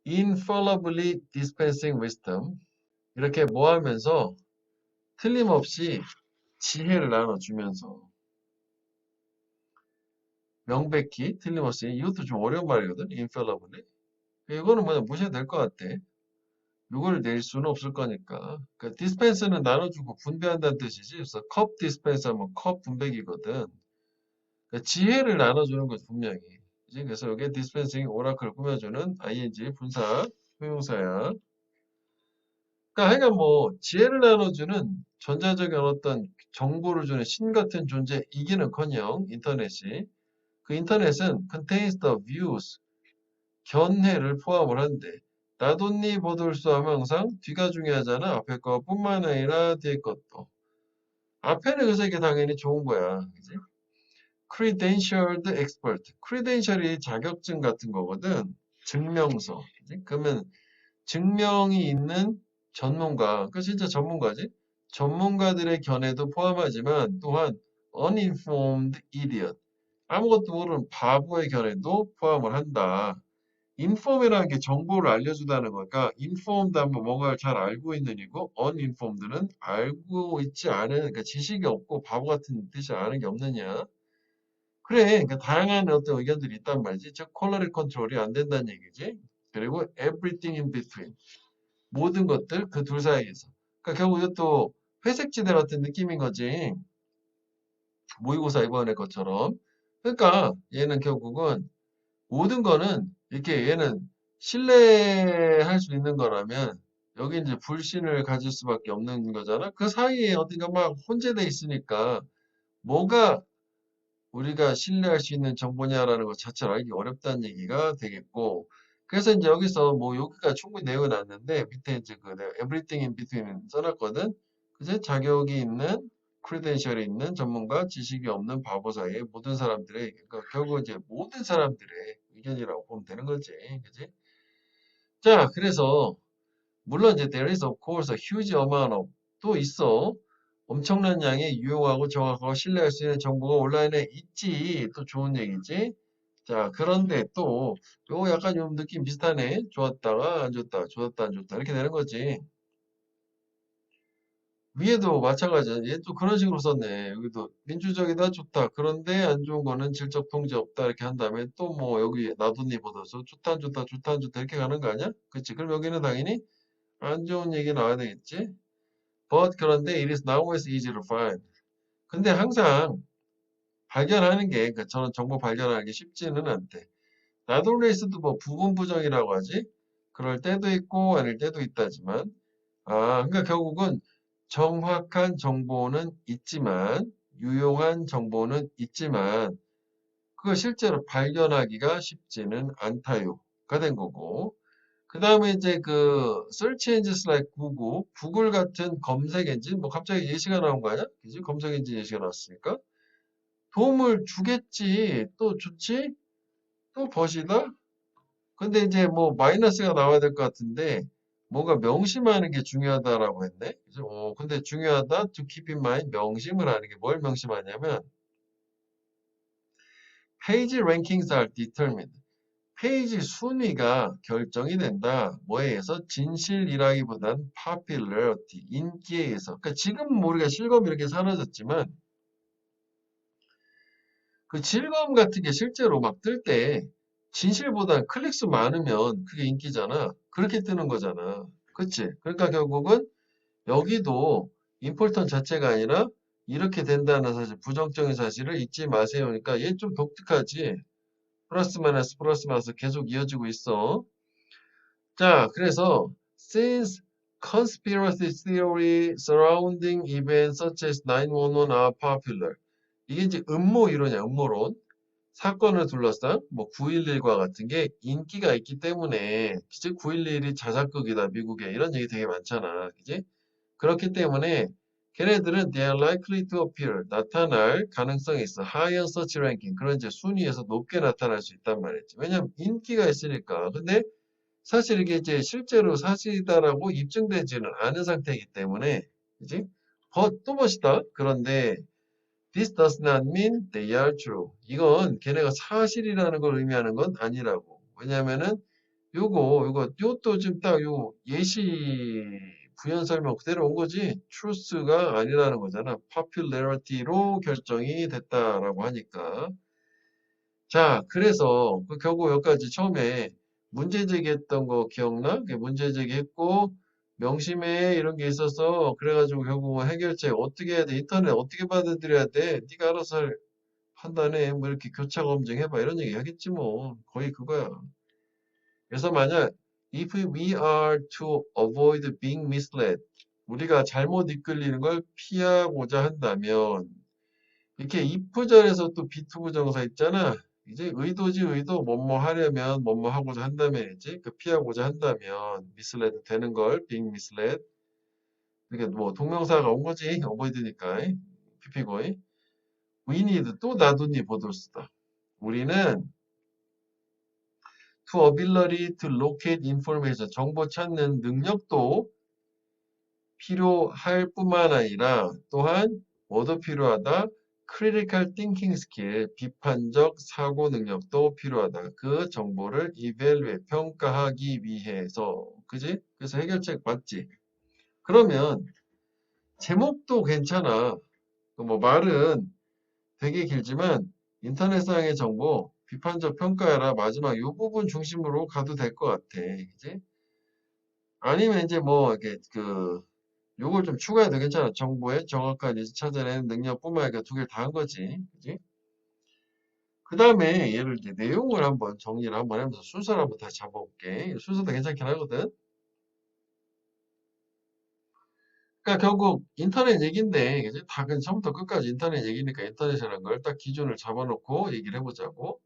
Infallibly dispensing wisdom. 이렇게 뭐 하면서 틀림없이 지혜를 나눠주면서 명백히 틀림없이 이것도 좀 어려운 말이거든. infallibly. 이거는 뭐냐 무시해도 될 것 같아. 이걸 낼 수는 없을 거니까. 그 디스펜스는 나눠주고 분배한다는 뜻이지. 그래서 컵 디스펜스 하면 컵 분배기거든. 그러니까 지혜를 나눠주는 거지 분명히. 그치? 그래서 여기에 디스펜싱 오라클을 꾸며주는 ing 분사 형용사야. 그러니까 하여간 뭐 지혜를 나눠주는 전자적인 어떤 정보를 주는 신 같은 존재이기는커녕 인터넷이 그 인터넷은 contains the views 견해를 포함을 한대. 나돈니 보돌수 하면 항상 뒤가 중요하잖아. 앞에 것뿐만 아니라 뒤에 것도. 앞에는 그래서 이게 당연히 좋은 거야. 그지? credentialed expert. credential이 자격증 같은 거거든. 증명서. 그지? 그러면 증명이 있는 전문가. 그 진짜 전문가지. 전문가들의 견해도 포함하지만 또한 uninformed idiot. 아무것도 모르는 바보의 견해도 포함을 한다. 인폼이라는 게 정보를 알려준다는 거니까 informed 하면 뭔가를 잘 알고 있는 이고 uninformed는 알고 있지 않은 그러니까 지식이 없고 바보 같은 뜻이 아는 게 없느냐. 그래, 그러니까 다양한 어떤 의견들이 있단 말이지. 즉 퀄러리 컨트롤이 안 된다는 얘기지. 그리고 everything in between 모든 것들 그 둘 사이에서. 그러니까 결국 이것도 회색지대 같은 느낌인 거지. 모의고사 이번에 것처럼. 그러니까 얘는 결국은 모든 거는 이렇게 얘는 신뢰할 수 있는 거라면 여기 이제 불신을 가질 수밖에 없는 거잖아. 그 사이에 어딘가 막 혼재돼 있으니까 뭐가 우리가 신뢰할 수 있는 정보냐라는 것 자체를 알기 어렵다는 얘기가 되겠고, 그래서 이제 여기서 뭐 여기가 충분히 내용이 났는데 밑에 이제 그 내가 everything in between 써놨거든. 그제 자격이 있는 크리덴셜이 있는 전문가, 지식이 없는 바보 사이의 모든 사람들의, 그러니까 결국 이제 모든 사람들의 의견이라고 보면 되는 거지, 그지? 자, 그래서 물론 이제 there is of course a huge amount of 또 있어. 엄청난 양의 유용하고 정확하고 신뢰할 수 있는 정보가 온라인에 있지. 또 좋은 얘기지. 자, 그런데 또 요거 약간 좀 느낌 비슷하네. 좋았다가 안 좋다, 좋았다 안 좋다 이렇게 되는 거지. 위에도 마찬가지야. 얘 또 그런 식으로 썼네. 여기도 민주적이다 좋다. 그런데 안 좋은 거는 질적 통제 없다 이렇게 한 다음에 또 뭐 여기 나뭇잎 얻어서 좋다 안 좋다 좋다 안 좋다 이렇게 가는 거 아니야? 그치? 그럼 여기는 당연히 안 좋은 얘기 나와야 되겠지? But 그런데 it is not always easy to find. 근데 항상 발견하는 게, 그러니까 저는 정보 발견하는 게 쉽지는 않대. 나돌레이스도 뭐 부분부정이라고 하지? 그럴 때도 있고 아닐 때도 있다지만, 그러니까 결국은 정확한 정보는 있지만, 유용한 정보는 있지만, 그걸 실제로 발견하기가 쉽지는 않다요가 된 거고, 그 다음에 이제 그 search engines like Google, 구글 같은 검색 엔진, 뭐 갑자기 예시가 나온 거 아니야? 그지? 검색 엔진 예시가 나왔으니까. 도움을 주겠지. 또 좋지? 또 벗이다? 근데 이제 뭐 마이너스가 나와야 될 것 같은데, 뭔가 명심하는 게 중요하다라고 했네. 그죠? 근데 중요하다, to keep in mind, 명심을 하는 게 뭘 명심하냐면, page rankings are determined. 페이지 순위가 결정이 된다. 뭐에 의해서? 진실이라기보단 popularity, 인기에 의해서. 그러니까 지금 우리가 실검 이렇게 사라졌지만 그 실검 같은 게 실제로 막 뜰 때 진실보다 클릭수 많으면 그게 인기잖아. 그렇게 뜨는 거잖아. 그치? 그러니까 결국은 여기도 임포턴 자체가 아니라 이렇게 된다는 사실, 부정적인 사실을 잊지 마세요. 그러니까 얘 좀 독특하지? 플러스 마이너스 플러스 마이너스 계속 이어지고 있어. 자, 그래서 since conspiracy theory surrounding events such as 911 are popular. 이게 이제 음모 이론이야, 음모론. 사건을 둘러싼 뭐 9.11과 같은 게 인기가 있기 때문에, 그치? 9.11이 자작극이다, 미국에. 이런 얘기 되게 많잖아. 그지? 그렇기 때문에 걔네들은 they are likely to appear. 나타날 가능성이 있어. higher search ranking. 그런 이제 순위에서 높게 나타날 수 있단 말이지. 왜냐면 인기가 있으니까. 근데 사실 이게 이제 실제로 사실이다라고 입증되지는 않은 상태이기 때문에, 그지? 또 멋이다. 그런데 this does not mean they are true. 이건 걔네가 사실이라는 걸 의미하는 건 아니라고. 왜냐면은 요것도 지금 딱 요 예시 부연 설명 그대로 온 거지. truth가 아니라는 거잖아. popularity로 결정이 됐다라고 하니까. 자, 그래서 그 결국 여기까지 처음에 문제 제기했던 거 기억나? 문제 제기했고 명심해 이런 게 있어서 그래가지고 결국은 해결책 어떻게 해야 돼? 인터넷 어떻게 받아들여야 돼? 네가 알아서 판단해. 뭐 이렇게 교차 검증해봐 이런 얘기 하겠지 뭐. 거의 그거야. 그래서 만약 if we are to avoid being misled, 우리가 잘못 이끌리는 걸 피하고자 한다면, 이렇게 if절에서 또 비투부정사 있잖아. 이제 의도지 의도 뭐뭐 하려면 뭐뭐 하고자 한다면, 이제 그 피하고자 한다면 misled 되는 걸 being misled. 그러니까 뭐 동명사가 온 거지. avoid니까 PP고의 we need 또 나도니 보돌스다. 우리는 to ability to locate information 정보 찾는 능력도 필요할 뿐만 아니라 또한 뭐도 필요하다? critical thinking skill, 비판적 사고 능력도 필요하다. 그 정보를 evaluate, 평가하기 위해서. 그지? 그래서 해결책 맞지? 그러면 제목도 괜찮아. 뭐 말은 되게 길지만 인터넷상의 정보 비판적 평가해라. 마지막 요 부분 중심으로 가도 될 것 같아. 그지? 아니면 이제 뭐 이렇게 요걸 좀 추가해도 괜찮아. 정보의 정확한 이제 찾아내는 능력뿐만 아니라 두 개를 다 한 거지. 그지? 그 다음에 얘를 이제 내용을 한번 정리를 한번 하면서 순서를 한번 다시 잡아볼게. 순서도 괜찮긴 하거든. 그러니까 결국 인터넷 얘기인데, 그지? 다 그냥 처음부터 끝까지 인터넷 얘기니까 인터넷이라는 걸 딱 기준을 잡아놓고 얘기를 해보자고.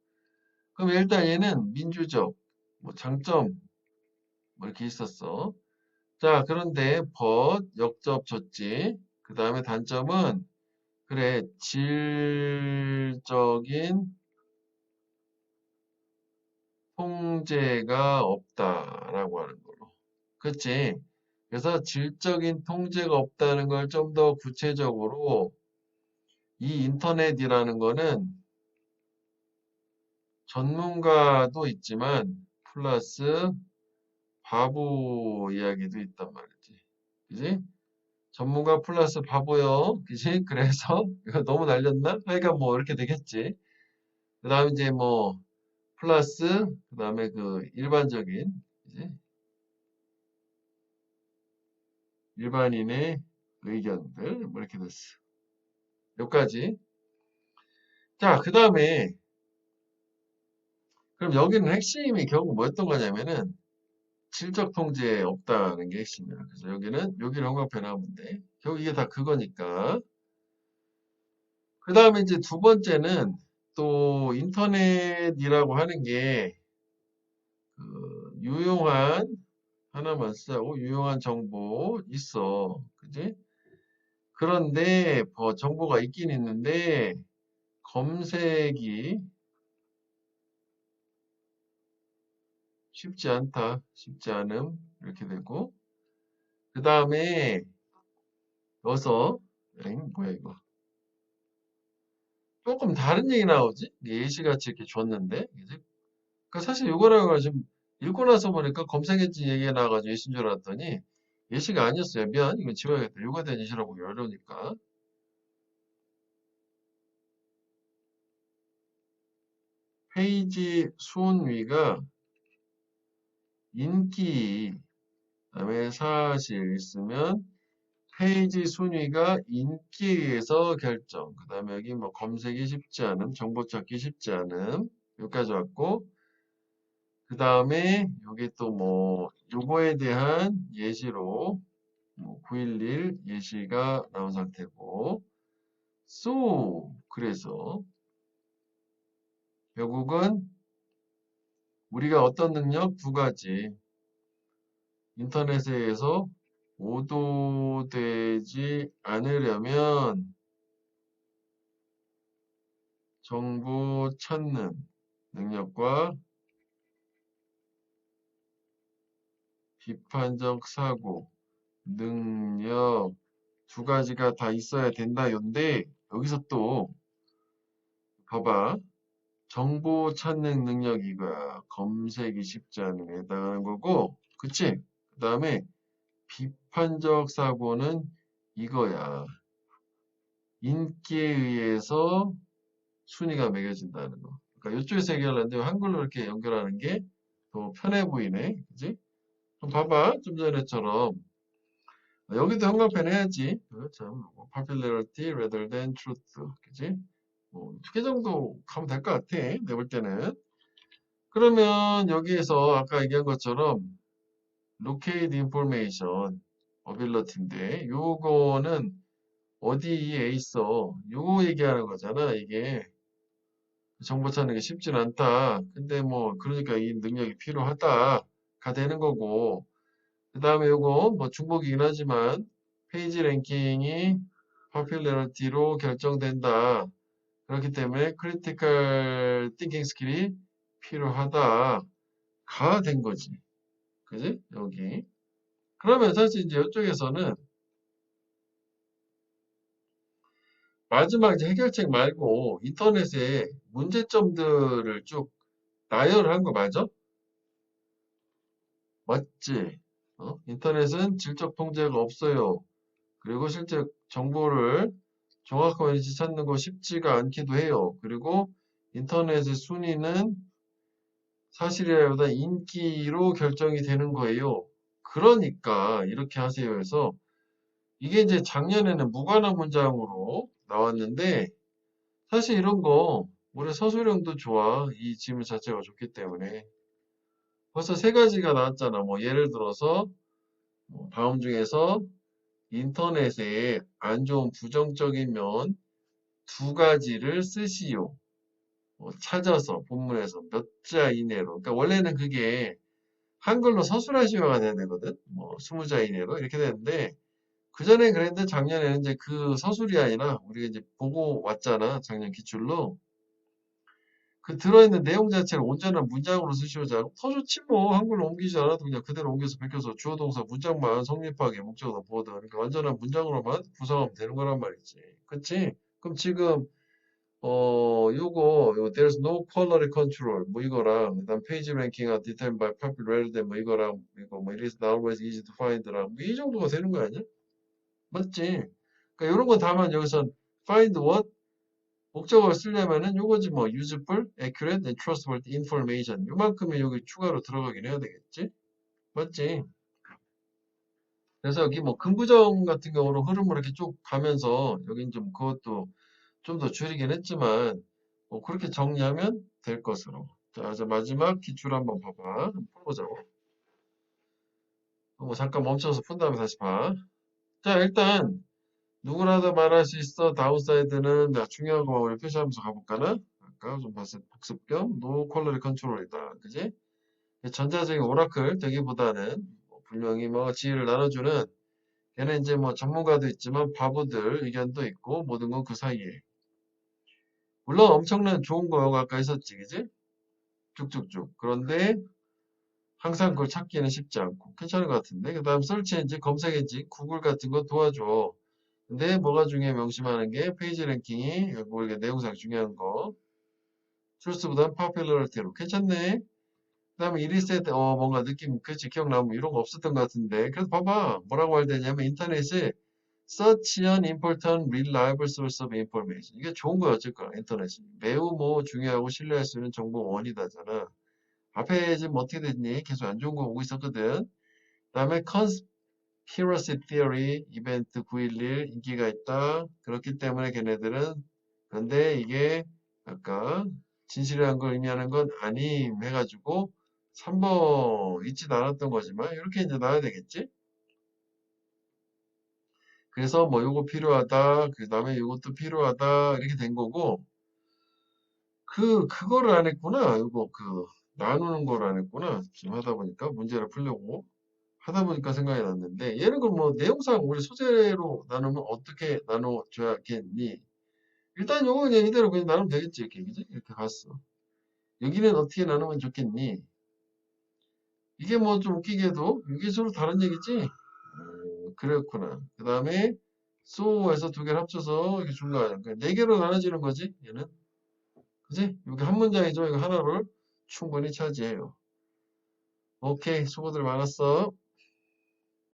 그럼 일단 얘는 민주적, 뭐 장점, 뭐 이렇게 있었어. 자, 그런데 역접 줬지. 그 다음에 단점은, 그래, 질적인 통제가 없다라고 하는 걸로. 그치? 그래서 질적인 통제가 없다는 걸 좀 더 구체적으로 이 인터넷이라는 거는 전문가도 있지만 플러스 바보 이야기도 있단 말이지. 그지? 전문가 플러스 바보요. 그지? 그래서 이거 너무 날렸나? 하여간 뭐 이렇게 되겠지. 그 다음에 이제 뭐 플러스 그 다음에 그 일반적인 그지? 일반인의 의견들 뭐 이렇게 됐어. 여기까지. 자, 그 다음에 그럼 여기는 핵심이 결국 뭐였던 거냐면은 질적 통제 없다는 게 핵심이야. 그래서 여기를 형광펜 하면 돼. 결국 이게 다 그거니까. 그 다음에 이제 두 번째는 또 인터넷이라고 하는 게 유용한 하나만 쓰자고 유용한 정보 있어. 그지? 그런데 정보가 있긴 있는데 검색이 쉽지 않다. 쉽지 않음. 이렇게 되고. 그 다음에 여기서 뭐야 이거. 조금 다른 얘기 나오지? 예시같이 이렇게 줬는데. 그지? 그 사실 이거랑 지금 읽고 나서 보니까 검색했지 얘기가 나와가지고 예시인 줄 알았더니 예시가 아니었어요. 미안. 이거 지워야겠다. 요거에 대한 예시라고 보기 어려우니까. 페이지 순위가 인기, 그다음에 사실 있으면 페이지 순위가 인기에 의해서 결정. 그 다음에 여기 뭐 검색이 쉽지 않음, 정보 찾기 쉽지 않음. 여기까지 왔고, 그 다음에 여기 또 뭐, 요거에 대한 예시로 뭐 911 예시가 나온 상태고, 그래서 결국은 우리가 어떤 능력 두 가지 인터넷에 의해서 오도되지 않으려면 정보 찾는 능력과 비판적 사고 능력 두 가지가 다 있어야 된다. 요인데 여기서 또 봐봐. 정보 찾는 능력 이거야. 검색이 쉽지 않은 게 해당하는 거고. 그치? 그 다음에 비판적 사고는 이거야. 인기에 의해서 순위가 매겨진다는 거. 그러니까 이쪽에서 해결하는데 한글로 이렇게 연결하는 게 더 편해 보이네. 그지? 그럼 봐봐. 좀 전에처럼 여기도 형광펜 해야지. 참, 뭐, popularity rather than truth. 그지? 뭐, 2개 정도 가면 될 것 같아. 내가 볼 때는. 그러면 여기에서 아까 얘기한 것처럼 locate information ability인데 요거는 어디에 있어? 요거 얘기하는 거잖아. 이게 정보 찾는 게 쉽진 않다. 근데 뭐 그러니까 이 능력이 필요하다가 되는 거고 그 다음에 요거 뭐 중복이긴 하지만 페이지 랭킹이 popularity로 결정된다. 그렇기 때문에 critical thinking 스킬이 필요하다가 된 거지. 그지? 여기. 그러면 사실 이제 이쪽에서는 마지막 이제 해결책 말고 인터넷에 문제점들을 쭉 나열을 한 거 맞아? 맞지? 인터넷은 질적 통제가 없어요. 그리고 실제 정보를 정확한 위치 찾는 거 쉽지가 않기도 해요. 그리고 인터넷의 순위는 사실이라기보다 인기로 결정이 되는 거예요. 그러니까 이렇게 하세요 해서 이게 이제 작년에는 무관한 문장으로 나왔는데 사실 이런 거 우리 서술형도 좋아. 이 지문 자체가 좋기 때문에. 벌써 세 가지가 나왔잖아. 뭐 예를 들어서 뭐 다음 중에서 인터넷에 안 좋은 부정적인 면 두 가지를 쓰시오. 찾아서 본문에서 몇 자 이내로. 그러니까 원래는 그게 한글로 서술하시오가 돼야 되거든. 뭐 20자 이내로 이렇게 되는데 그 전에 그랬는데 작년에는 이제 그 서술이 아니라 우리가 이제 보고 왔잖아. 작년 기출로. 그 들어있는 내용 자체를 온전한 문장으로 쓰시오자 더 좋지 뭐. 한글로 옮기지 않아도 그냥 그대로 옮겨서 베껴서 주어 동사 문장만 성립하게 목적어도 보든 그러니까 완전한 문장으로만 구성하면 되는 거란 말이지. 그치? 그럼 지금 요거 there's no quality control 뭐 이거랑 그다음 page ranking are determined by popularity 뭐 이거랑 이거 뭐 it is not always easy to find랑 뭐 이 정도가 되는 거 아니야? 맞지? 그러니까 이런 거 다만 여기선 find what 목적어를 쓰려면은 요거지 뭐 useful, accurate, and trustworthy information 요만큼이 여기 추가로 들어가긴 해야 되겠지? 맞지? 그래서 여기 뭐 긍부정 같은 경우로 흐름을 이렇게 쭉 가면서 여긴 좀 그것도 좀 더 줄이긴 했지만 뭐 그렇게 정리하면 될 것으로. 자, 이제 마지막 기출 한번 봐봐. 한번 풀어보자고. 뭐 잠깐 멈춰서 푼 다음에 다시 봐. 자, 일단 누구라도 말할 수 있어. 다운사이드는 나 중요한 거 우리 표시하면서 가볼까나? 아까 좀 봤을 복습 겸 노 퀄러리 컨트롤이다. 그지? 전자적인 오라클 되기보다는 뭐 분명히 뭐 지혜를 나눠주는 걔는 이제 뭐 전문가도 있지만 바보들 의견도 있고 모든 건 그 사이에. 물론 엄청난 좋은 거가 아까 있었지, 그지? 쭉쭉쭉. 그런데 항상 그걸 찾기는 쉽지 않고 괜찮은 것 같은데. 그 다음 설치 엔진, 검색 엔진, 구글 같은 거 도와줘. 근데 뭐가 중요해 명심하는 게 페이지 랭킹이 뭐 이게 내용상 중요한 거. truth보다는 popular이로 괜찮네. 그 다음에 이리셋 뭔가 느낌 그치 기억나면 이런 거 없었던 것 같은데. 그래서 봐봐 뭐라고 할 때냐면 인터넷에 such an important reliable source of information 이게 좋은 거야 어쨌거나 인터넷이 매우 뭐 중요하고 신뢰할 수 있는 정보 원이다잖아. 앞에 지금 어떻게 됐니? 계속 안 좋은 거 오고 있었거든. 그다음에 conspiracy theory 이벤트 9.11 인기가 있다. 그렇기 때문에 걔네들은 그런데 이게 아까 진실이라는 걸 의미하는 건 아님 해가지고 3번 있지도 않았던 거지만 이렇게 이제 나와야 되겠지? 그래서 뭐 요거 필요하다. 그 다음에 요것도 필요하다. 이렇게 된 거고 그거를 안 했구나. 요거 나누는 걸 안 했구나. 지금 하다 보니까 문제를 풀려고 하다 보니까 생각이 났는데 얘는 그럼 뭐 내용상 우리 소재로 나누면 어떻게 나눠줘야겠니? 일단 요거 그냥 이대로 그냥 나누면 되겠지 이렇게 그지? 이렇게 갔어. 여기는 어떻게 나누면 좋겠니? 이게 뭐 좀 웃기게도 이게 서로 다른 얘기지? 그렇구나. 그 다음에 so에서 두 개를 합쳐서 이게 중간 네 개로 나눠지는 거지 얘는 그지? 여기 한 문장이죠. 이거 하나를 충분히 차지해요. 오케이 수고들 많았어.